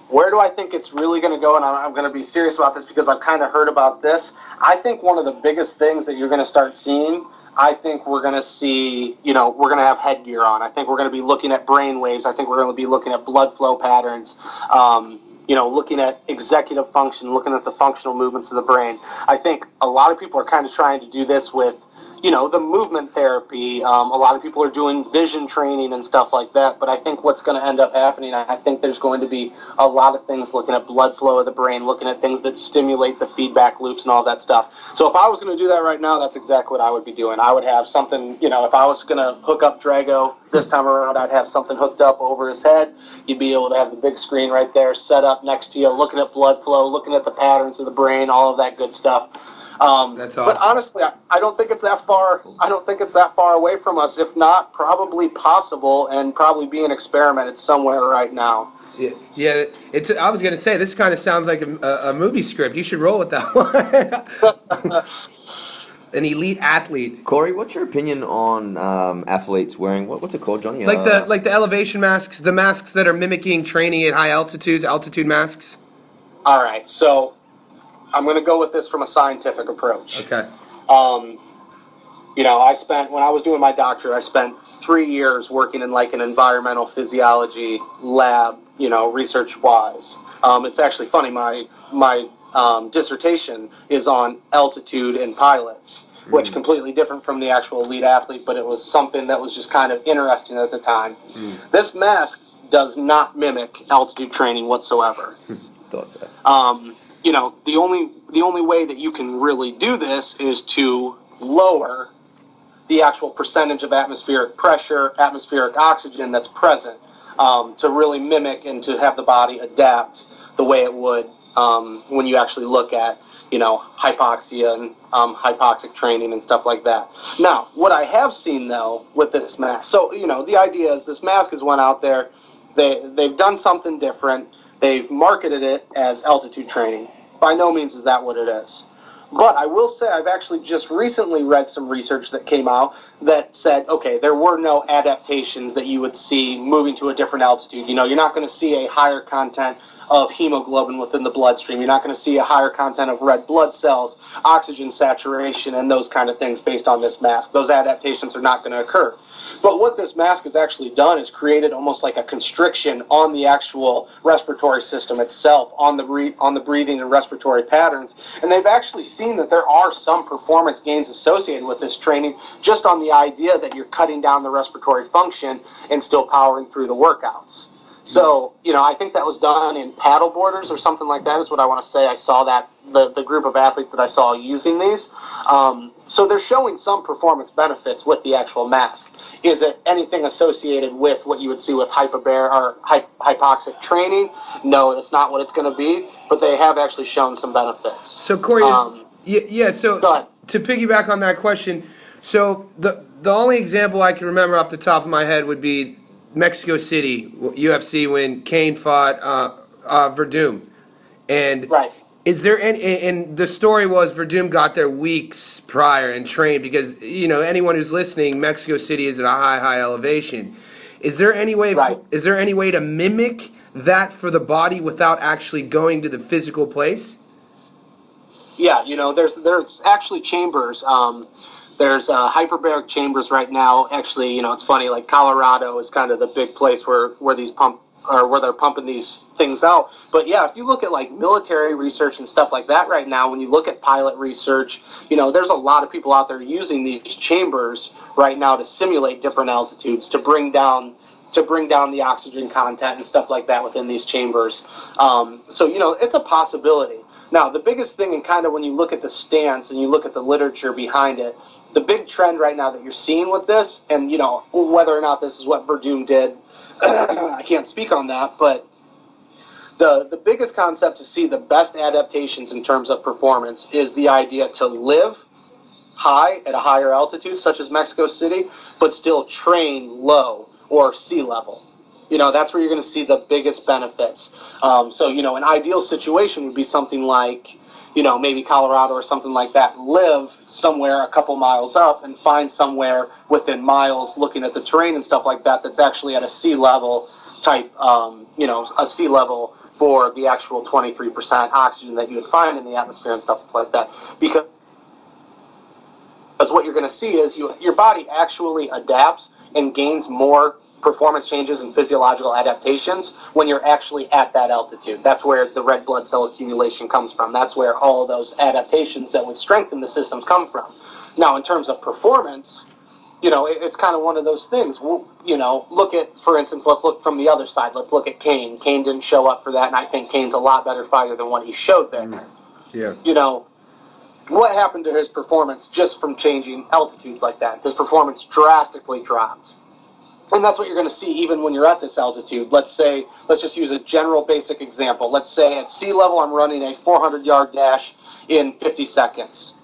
Where do I think it's really going to go? And I'm going to be serious about this because I've kind of heard about this. I think one of the biggest things that you're going to start seeing, I think we're going to see, we're going to have headgear on. I think we're going to be looking at brain waves. I think we're going to be looking at blood flow patterns, looking at executive function, looking at the functional movements of the brain. I think a lot of people are kind of trying to do this with, the movement therapy. A lot of people are doing vision training and stuff like that. But I think what's going to end up happening, I think there's going to be a lot of things looking at blood flow of the brain, looking at things that stimulate the feedback loops and all that stuff. So if I was going to do that right now, that's exactly what I would be doing. I would have something, if I was going to hook up Drago this time around, I'd have something hooked up over his head. You'd be able to have the big screen right there set up next to you, looking at blood flow, looking at the patterns of the brain, all of that good stuff.
That's awesome.
But honestly, I don't think it's that far. I don't think it's that far away from us. If not, probably possible, and probably being experimented somewhere right now.
Yeah. I was gonna say this kind of sounds like a movie script. You should roll with that one. An elite athlete.
Corey, what's your opinion on athletes wearing what's it called, Johnny?
Like the elevation masks, the masks that are mimicking training at high altitudes, altitude masks.
All right, so I'm going to go with this from a scientific approach.
Okay.
When I was doing my doctorate, I spent 3 years working in like an environmental physiology lab, research-wise. It's actually funny, my dissertation is on altitude and pilots, which completely different from the actual elite athlete, but it was something that was just kind of interesting at the time. This mask does not mimic altitude training whatsoever.
Thought so.
The only way that you can really do this is to lower the actual percentage of atmospheric pressure, atmospheric oxygen that's present, to really mimic and to have the body adapt the way it would when you actually look at, hypoxia and hypoxic training and stuff like that. Now, what I have seen, though, with this mask, so, the idea is this mask has went out there, they've done something different, they've marketed it as altitude training. By no means is that what it is. But I will say I've actually just recently read some research that came out that said, okay, there were no adaptations that you would see moving to a different altitude. You're not going to see a higher content of hemoglobin within the bloodstream. You're not going to see a higher content of red blood cells, oxygen saturation, and those kind of things based on this mask. Those adaptations are not going to occur. But what this mask has actually done is created almost like a constriction on the actual respiratory system itself, on the breathing and respiratory patterns. And they've actually seen that there are some performance gains associated with this training just on the idea that you're cutting down the respiratory function and still powering through the workouts. So, I think that was done in paddle boarders or something like that is what I want to say. I saw that, the group of athletes that I saw using these. So they're showing some performance benefits with the actual mask. Is it anything associated with what you would see with hypoxic training? No, that's not what it's going to be, but they have actually shown some benefits.
So, Corey, so to piggyback on that question, so the only example I can remember off the top of my head would be Mexico City, UFC, when Kane fought Verdum. And
right.
Is there any, and the story was Verdum got there weeks prior and trained because, anyone who's listening, Mexico City is at a high elevation. Is there any way is there any way to mimic that for the body without actually going to the physical place?
Yeah, there's actually chambers. There's hyperbaric chambers right now. Actually, it's funny, like Colorado is kind of the big place where these pump or where they're pumping these things out. But yeah, if you look at like military research and stuff like that right now, when you look at pilot research, there's a lot of people out there using these chambers right now to simulate different altitudes, to bring down the oxygen content and stuff like that within these chambers. So it's a possibility. Now, the biggest thing, and kind of when you look at the stance and you look at the literature behind it, the big trend right now that you're seeing with this, and whether or not this is what Verdun did, I can't speak on that, but the biggest concept to see the best adaptations in terms of performance is the idea to live high at a higher altitude, such as Mexico City, but still train low or sea level. That's where you're going to see the biggest benefits. So, an ideal situation would be something like, maybe Colorado or something like that. Live somewhere a couple miles up and find somewhere within miles, looking at the terrain and stuff like that, that's actually at a sea level type, a sea level for the actual 23% oxygen that you would find in the atmosphere and stuff like that. Because what you're going to see is your body actually adapts and gains more performance changes and physiological adaptations when you're actually at that altitude. That's where the red blood cell accumulation comes from. That's where all of those adaptations that would strengthen the systems come from. Now, in terms of performance, it's kind of one of those things. Look at, for instance, let's look from the other side. Let's look at Kane. Kane didn't show up for that, and I think Kane's a lot better fighter than what he showed there.
Yeah.
What happened to his performance just from changing altitudes like that? His performance drastically dropped. And that's what you're going to see even when you're at this altitude. Let's just use a general basic example. Let's say at sea level I'm running a 400-yard dash in 50 seconds.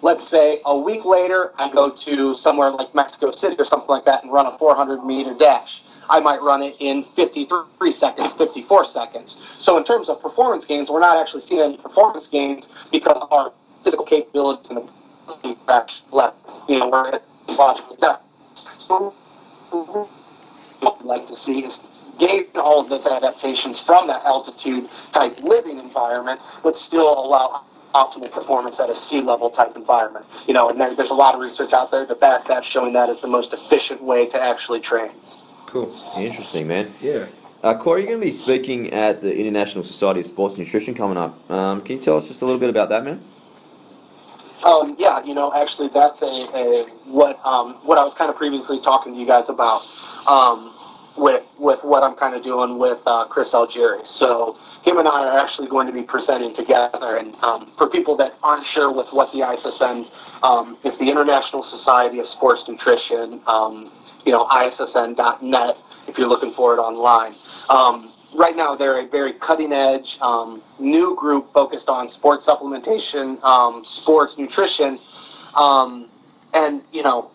Let's say a week later I go to somewhere like Mexico City or something like that and run a 400-meter dash. I might run it in 53 seconds, 54 seconds. So in terms of performance gains, we're not actually seeing any performance gains because our physical capabilities and abilities are actually left, where it's logically done. So what I'd like to see is gain all of those adaptations from that altitude type living environment, but still allow optimal performance at a sea level type environment. And there's a lot of research out there to back that, showing that is the most efficient way to actually train.
Cool.
Interesting, man.
Yeah.
Corey, you're going to be speaking at the International Society of Sports Nutrition coming up. Can you tell us just a little bit about that, man?
Yeah, actually that's what I was kind of previously talking to you guys about with what I'm kind of doing with Chris Algieri. So him and I are actually going to be presenting together. And for people that aren't sure with what the ISSN, it's the International Society of Sports Nutrition, ISSN.net if you're looking for it online. Right now, they're a very cutting-edge, new group focused on sports supplementation, sports nutrition, and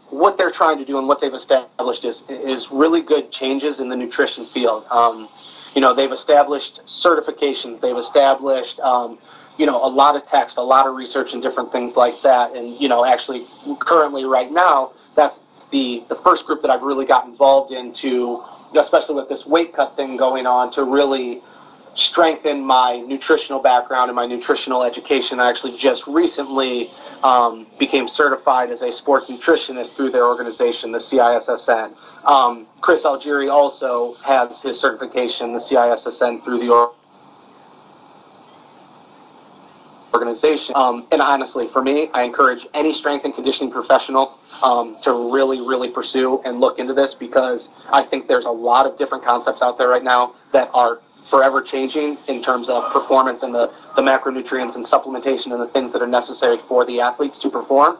what they're trying to do and what they've established is really good changes in the nutrition field. They've established certifications, they've established a lot of text, a lot of research, and different things like that. And actually, currently, right now, that's the first group that I've really got involved into, especially with this weight cut thing going on, to really strengthen my nutritional background and my nutritional education. I actually just recently became certified as a sports nutritionist through their organization, the CISSN. Chris Algieri also has his certification, the CISSN, through the organization. And honestly, for me, I encourage any strength and conditioning professional to really, really pursue and look into this, because I think there's a lot of different concepts out there right now that are forever changing in terms of performance and the macronutrients and supplementation and the things that are necessary for the athletes to perform.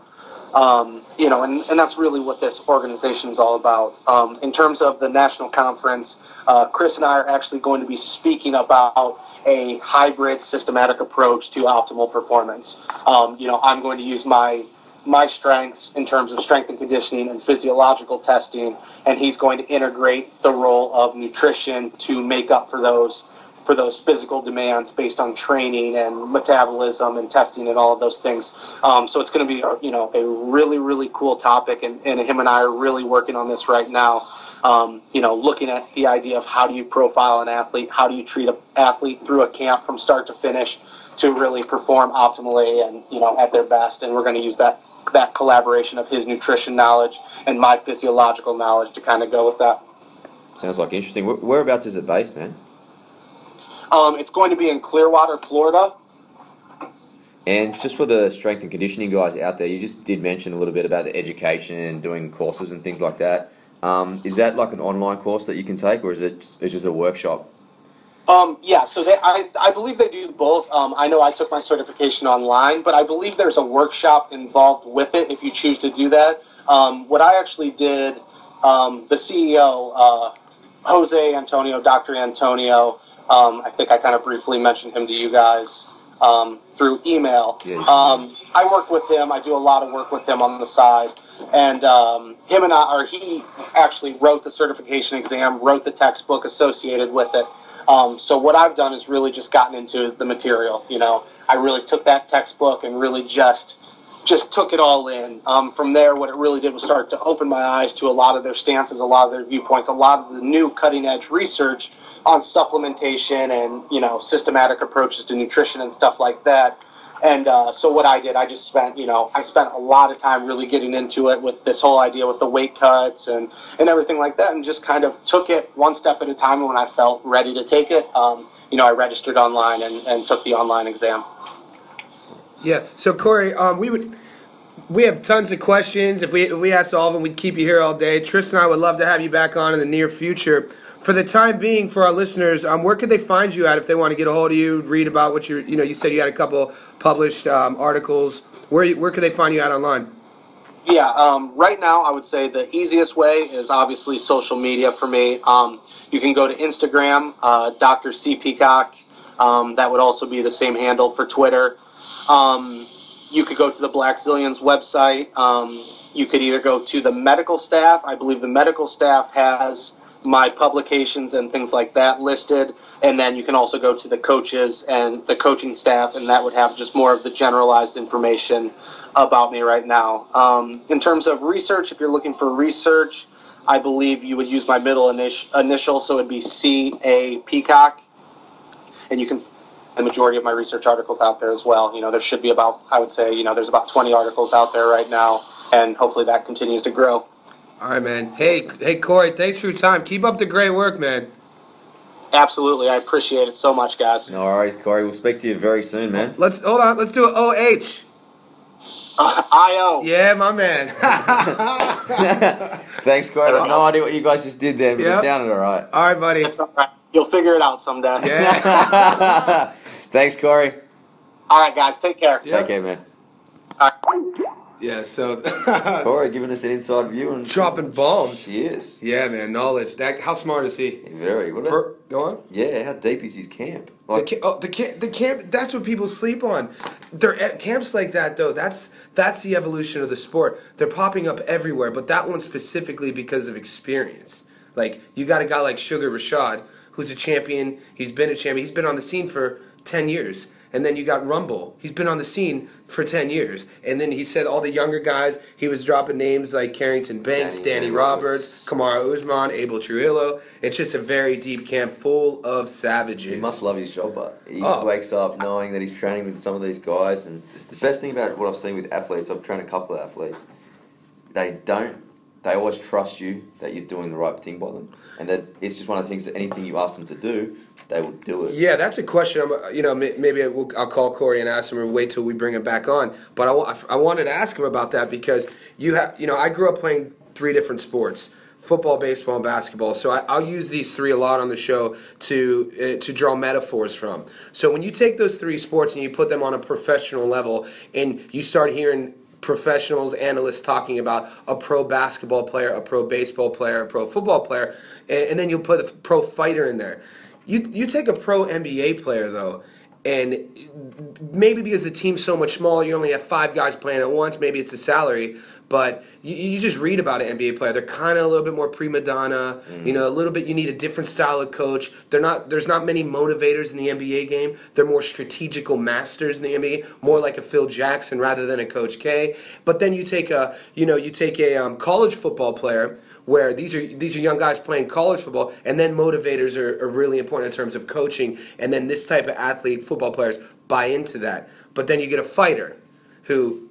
And that's really what this organization is all about. In terms of the national conference, Chris and I are actually going to be speaking about a hybrid systematic approach to optimal performance. I'm going to use my strengths in terms of strength and conditioning and physiological testing, and he's going to integrate the role of nutrition to make up for those physical demands based on training and metabolism and testing and all of those things. So it's going to be a really, really cool topic, and him and I are really working on this right now. Looking at the idea of how do you profile an athlete, how do you treat an athlete through a camp from start to finish to really perform optimally and at their best. And we're going to use that collaboration of his nutrition knowledge and my physiological knowledge to kind of go with that.
Sounds like interesting. Whereabouts is it based, man?
It's going to be in Clearwater, Florida.
And just for the strength and conditioning guys out there, you just did mention a little bit about the education and doing courses and things like that. Is that like an online course that you can take, or is it's just a workshop?
Yeah, so I believe they do both. I know I took my certification online, but I believe there's a workshop involved with it if you choose to do that. What I actually did, the CEO, Jose Antonio, Dr. Antonio, I think I kind of briefly mentioned him to you guys through email.
Yes.
I work with him. I do a lot of work with him on the side. And he actually wrote the certification exam, wrote the textbook associated with it. So what I've done is really just gotten into the material. I really took that textbook and really just took it all in. From there, what it really did was start to open my eyes to a lot of their stances, a lot of their viewpoints, a lot of the new cutting-edge research on supplementation and, systematic approaches to nutrition and stuff like that. And so what I did, I just spent, I spent a lot of time really getting into it with this whole idea with the weight cuts and everything like that, and just kind of took it one step at a time. And when I felt ready to take it, I registered online and took the online exam.
Yeah. So Corey, we have tons of questions. If we asked all of them, we'd keep you here all day. Tristan and I would love to have you back on in the near future. For the time being, for our listeners, where could they find you at if they want to get a hold of you, read about what you said you had a couple published articles. Where could they find you at online?
Yeah, right now I would say the easiest way is obviously social media for me. You can go to Instagram, Dr. C. Peacock. That would also be the same handle for Twitter. You could go to the Black Zillions website. You could either go to the medical staff. I believe the medical staff has my publications and things like that listed, and then you can also go to the coaches and the coaching staff, and that would have just more of the generalized information about me right now. In terms of research, if you're looking for research, I believe you would use my middle initial, so it'd be C.A. Peacock, and you can find the majority of my research articles out there as well. There should be about, I would say, there's about 20 articles out there right now, and hopefully that continues to grow.
All right, man. Hey, Corey, thanks for your time. Keep up the great work, man.
Absolutely. I appreciate it so much, guys.
No worries, Corey. We'll speak to you very soon, man.
Let's do it OH.
I.O.
Yeah, my man.
Thanks, Corey. I have no idea what you guys just did there, but
Yep.
It sounded all right.
All right, buddy.
It's all right. You'll figure it out someday.
Yeah.
Thanks, Corey.
All right, guys. Take care.
Yep.
Take care, man.
All right.
Yeah, so
Corey giving us an inside view and
dropping bombs.
He is.
Yeah, man, knowledge. How smart is he?
Very. What about,
Go on.
yeah, how deep is his camp?
The camp. That's what people sleep on. They're at camps like that, though. That's the evolution of the sport. They're popping up everywhere, but that one specifically because of experience. Like, you got a guy like Sugar Rashad, who's a champion. He's been a champion. He's been on the scene for 10 years. And then you got Rumble. He's been on the scene for 10 years. And then he said all the younger guys, he was dropping names like Carrington Banks, Danny Roberts, Kamaru Usman, Abel Trujillo. It's just a very deep camp full of savages.
He must love his job, but he wakes up knowing that he's training with some of these guys. And the best thing about what I've seen with athletes, I've trained a couple of athletes, they always trust you that you're doing the right thing by them. And that it's just one of the things that anything you ask them to do, they will do it.
Yeah, that's a question. Maybe I'll call Corey and ask him, or wait till we bring him back on. But I wanted to ask him about that because I grew up playing 3 different sports: football, baseball, and basketball. So I'll use these 3 a lot on the show to draw metaphors from. So when you take those 3 sports and you put them on a professional level, and you start hearing professionals, analysts talking about a pro basketball player, a pro baseball player, a pro football player, and then you'll put a pro fighter in there. You take a pro NBA player, though, and maybe because the team's so much smaller, you only have 5 guys playing at once, maybe it's the salary, but you just read about an NBA player. They're kind of a little bit more prima donna, a little bit, you need a different style of coach. There's not many motivators in the NBA game. They're more strategical masters in the NBA, more like a Phil Jackson rather than a Coach K. But then you take a college football player, where these are young guys playing college football, and then motivators are really important in terms of coaching, and then this type of athlete, football players, buy into that. But then you get a fighter who,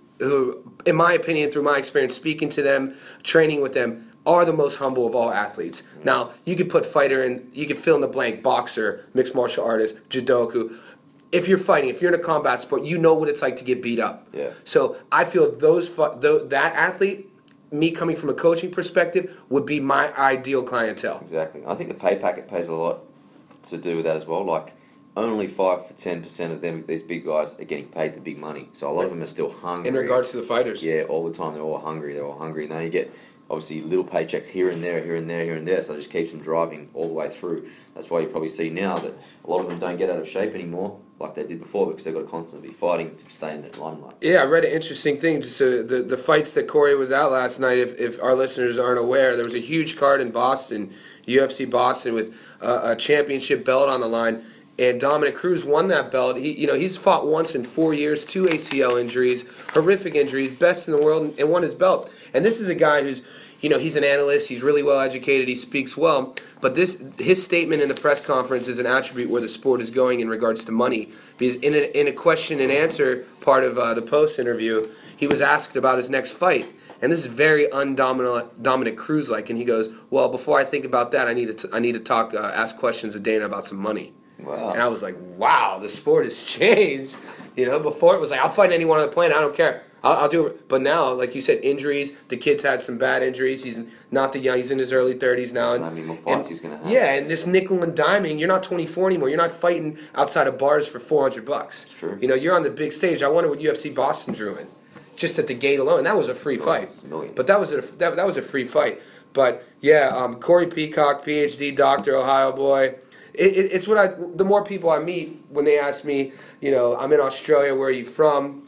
in my opinion, through my experience speaking to them, training with them, are the most humble of all athletes. Now, you could put fighter in, you could fill in the blank, boxer, mixed martial artist, judoka. If you're fighting, if you're in a combat sport, you know what it's like to get beat up.
Yeah.
So I feel that athlete, me coming from a coaching perspective, would be my ideal clientele.
Exactly. I think the pay packet pays a lot to do with that as well. Like, only 5 to 10% of them, these big guys, are getting paid the big money. So a lot of them are still hungry.
In regards to the fighters.
Yeah, all the time. They're all hungry. And then you get, obviously, little paychecks here and there. So it just keeps them driving all the way through. That's why you probably see now that a lot of them don't get out of shape anymore like they did before, because they've got to constantly be fighting to stay in that limelight.
Yeah, I read an interesting thing. So the fights that Corey was out last night, if our listeners aren't aware, there was a huge card in Boston, UFC Boston, with a championship belt on the line. And Dominic Cruz won that belt. He's fought once in 4 years, 2 ACL injuries, horrific injuries, best in the world, and won his belt. And this is a guy who's, he's an analyst. He's really well educated. He speaks well. But his statement in the press conference is an attribute where the sport is going in regards to money. Because in a question and answer part of the post interview, he was asked about his next fight. And this is very Dominic Cruz-like. And he goes, "Well, before I think about that, I need to talk, ask questions to Dana about some money."
Wow.
And I was like, wow, the sport has changed. Before it was like, I'll fight anyone on the planet, I don't care. I'll do it. But now, like you said, injuries. The kid's had some bad injuries. He's not the young. He's in his early 30s now.
How many more fights he's going to have?
Yeah, and this nickel and diming, you're not 24 anymore. You're not fighting outside of bars for $400.
True.
You're on the big stage. I wonder what UFC Boston drew in, just at the gate alone. That was a free fight.
Millions.
But that was a free fight. But yeah, Corey Peacock, PhD, doctor, Ohio boy. It's the more people I meet, when they ask me, I'm in Australia, where are you from?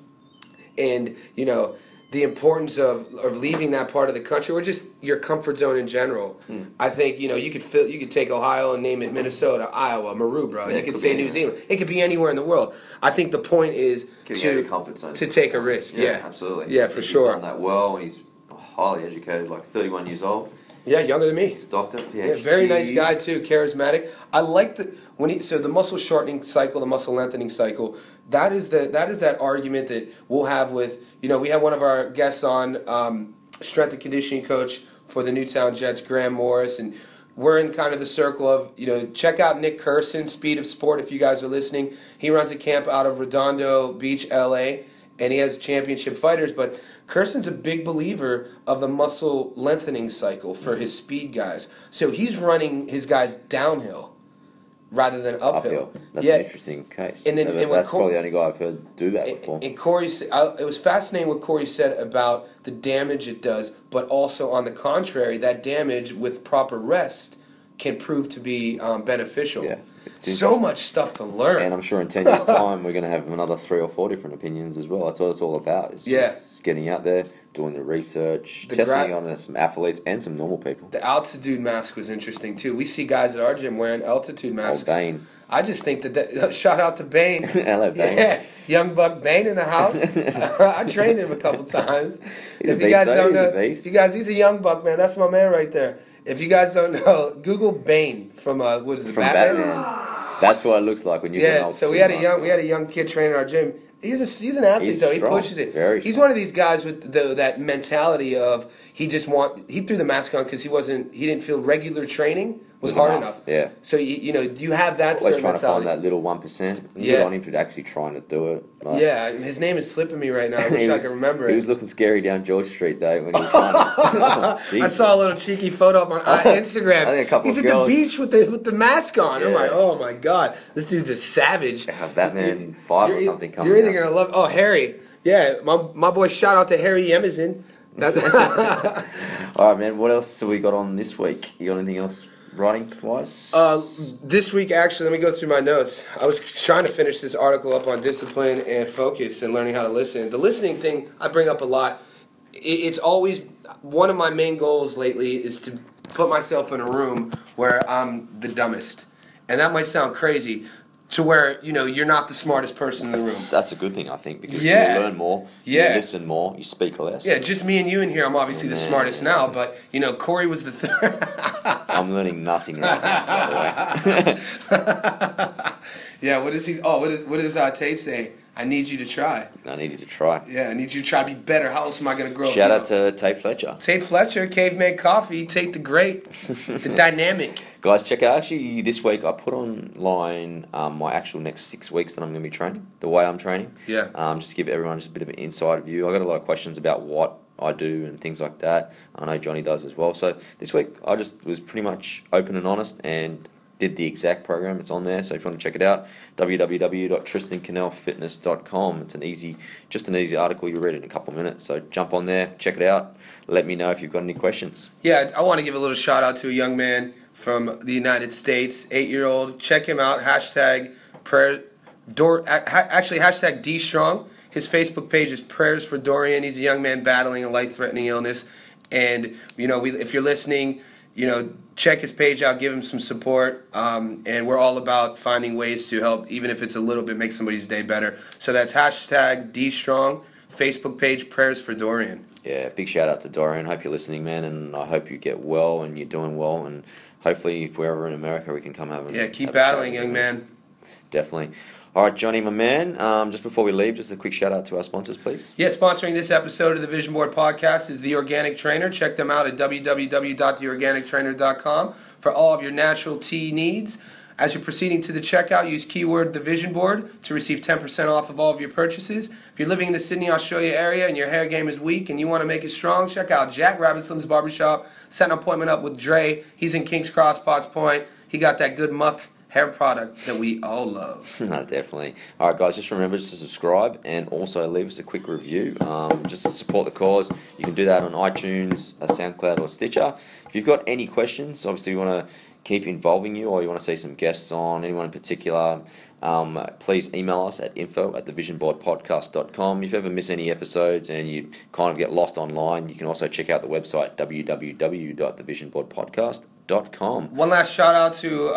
And, the importance of leaving that part of the country, or just your comfort zone in general. I think, you could take Ohio and name it Minnesota, Iowa, Maroubra.
Yeah,
you could say New Zealand. It could be anywhere in the world. I think the point is to take a risk. Yeah,
absolutely.
Yeah, for
he's
sure.
Done that well, and he's highly educated, like 31 years old.
Yeah, younger than me.
He's a doctor.
Yeah, very nice guy too, charismatic. I like the muscle shortening cycle, the muscle lengthening cycle. That is that argument that we'll have with, we have one of our guests on, strength and conditioning coach for the Newtown Jets, Graham Morris, and we're in kind of the circle of, check out Nick Curson, Speed of Sport, if you guys are listening. He runs a camp out of Redondo Beach, LA, and he has championship fighters, but Curson's a big believer of the muscle lengthening cycle for his speed guys. So he's running his guys downhill rather than uphill.
That's an interesting case.
And
that's probably the only guy I've heard do that before.
And Corey, it was fascinating what Corey said about the damage it does, but also on the contrary, that damage with proper rest can prove to be beneficial.
Yeah.
So much stuff to learn.
And I'm sure in 10 years' time, we're going to have another 3 or 4 different opinions as well. That's what it's all about. It's just getting out there, doing the research, testing on some athletes and some normal people.
The altitude mask was interesting, too. We see guys at our gym wearing altitude masks.
Oh, Bane.
I just think that shout out to Bane.
Hello, Bane.
Yeah, young buck Bane in the house. I trained him a couple times. If you guys don't know, he's a young buck, man. That's my man right there. If you guys don't know, Google Bane from what is it?
From Batman. That's what it looks like when you get an old.
So we had a young kid training our gym. He's an athlete though.
Strong.
He pushes it. He's
Strong.
one of these guys with that mentality of he threw the mask on because he didn't feel regular training was hard enough.
Yeah.
So you have that
Always
certain
trying
mentality.
to find that little 1%.
Yeah.
Good on him for actually trying to do it. Like,
yeah, his name is slipping me right now. I wish I could remember it.
He was looking scary down George Street though when he was trying
I saw a little cheeky photo up on Instagram.
I think a couple
He's
of
at
girls.
the beach with the mask on. I'm
Yeah.
like, oh my god, this dude's a savage.
Batman 5 or something coming
You're either
out.
gonna love Harry. Yeah, my boy. Shout out to Harry Yemazin.
All right, man. What else have we got on this week? You got anything else writing wise?
This week, actually, let me go through my notes. I was trying to finish this article up on discipline and focus and learning how to listen. The listening thing I bring up a lot. It's always one of my main goals lately is to put myself in a room where I'm the dumbest, and that might sound crazy. To where, you're not the smartest person in the room.
That's a good thing, I think, because you learn more, you listen more, you speak less.
Yeah, just me and you in here. I'm obviously the smartest now, but, Corey was the third.
I'm learning nothing right now, by the way.
Yeah, what does Tate say? I need you to try.
I need you to try.
Yeah, I need you to try to be better. How else am I going to grow?
Shout out to Tate Fletcher.
Tate Fletcher, Caveman Coffee, Tate the Great, the Dynamic.
Guys, check out. Actually, this week I put online my actual next 6 weeks that I'm going to be training, the way I'm training.
Yeah.
Just to give everyone just a bit of an inside view. I got a lot of questions about what I do and things like that. I know Johnny does as well. So this week I just was pretty much open and honest and did the exact program. It's on there, so if you want to check it out, www.tristancannellfitness.com. It's an easy article. You read it in a couple of minutes. So jump on there, check it out. Let me know if you've got any questions.
Yeah, I want to give a little shout out to a young man from the United States, 8-year-old. Check him out. Hashtag #DStrong. His Facebook page is Prayers for Dorian. He's a young man battling a life-threatening illness, and if you're listening, check his page out, give him some support, and we're all about finding ways to help, even if it's a little bit, make somebody's day better. So that's hashtag DStrong, Facebook page Prayers for Dorian.
Yeah, big shout out to Dorian. Hope you're listening, man, and I hope you get well and you're doing well, and hopefully if we're ever in America we can come have a
keep battling, young man.
Definitely. All right, Johnny, my man, just before we leave, just a quick shout out to our sponsors, please.
Yeah, sponsoring this episode of the Vision Board Podcast is The Organic Trainer. Check them out at www.theorganictrainer.com for all of your natural tea needs. As you're proceeding to the checkout, use keyword The Vision Board to receive 10% off of all of your purchases. If you're living in the Sydney, Australia area and your hair game is weak and you want to make it strong, check out Jack Rabbit Slim's Barbershop. Set an appointment up with Dre. He's in King's Cross, Potts Point. He got that good muck hair product that we all love.
No, definitely. All right, guys, just remember to subscribe and also leave us a quick review. Just to support the cause. You can do that on iTunes, SoundCloud, or Stitcher. If you've got any questions, obviously we want to keep involving you, or you want to see some guests on, anyone in particular, please email us at info@thevisionboardpodcast.com. If you ever miss any episodes and you kind of get lost online, you can also check out the website www.thevisionboardpodcast.com.
One last shout out to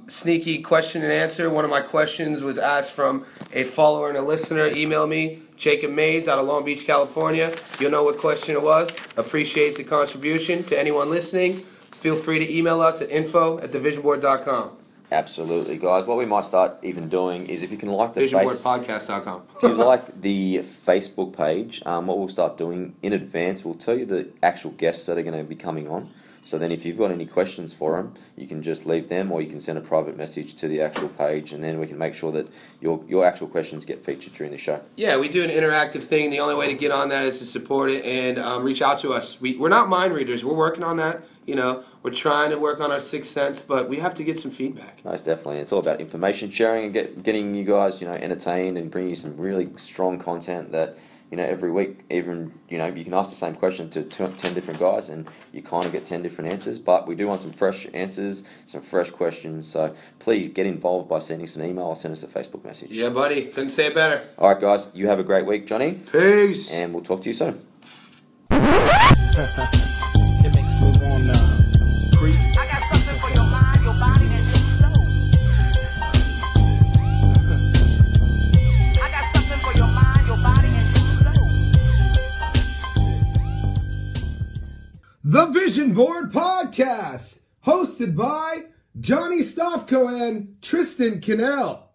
Sneaky Question and Answer. One of my questions was asked from a follower and a listener. Email me, Jacob Mays out of Long Beach, California. You'll know what question it was. Appreciate the contribution. To anyone listening, feel free to email us at info@thevisionboard.com.
Absolutely, guys. What we might start even doing is if you can like the
visionboardpodcast.com.
if you like the Facebook page, what we'll start doing in advance, we'll tell you the actual guests that are going to be coming on. So then if you've got any questions for them, you can just leave them, or you can send a private message to the actual page, and then we can make sure that your actual questions get featured during the show.
Yeah, we do an interactive thing. The only way to get on that is to support it and reach out to us. We're not mind readers. We're working on that. We're trying to work on our sixth sense, but we have to get some feedback.
Most definitely. It's all about information sharing and getting you guys, entertained and bringing you some really strong content that, every week, even, you can ask the same question to 10 different guys and you kind of get 10 different answers, but we do want some fresh answers, some fresh questions, so please get involved by sending us an email or send us a Facebook message.
Yeah, buddy. Couldn't say it better.
All right, guys. You have a great week, Johnny.
Peace.
And we'll talk to you soon.
It makes me wanna creep.
I got something for your mind, your body, and your soul. I got something for your mind, your body, and your soul.
The Vision Board Podcast, hosted by Johnny Stofko and Tristan Cannell.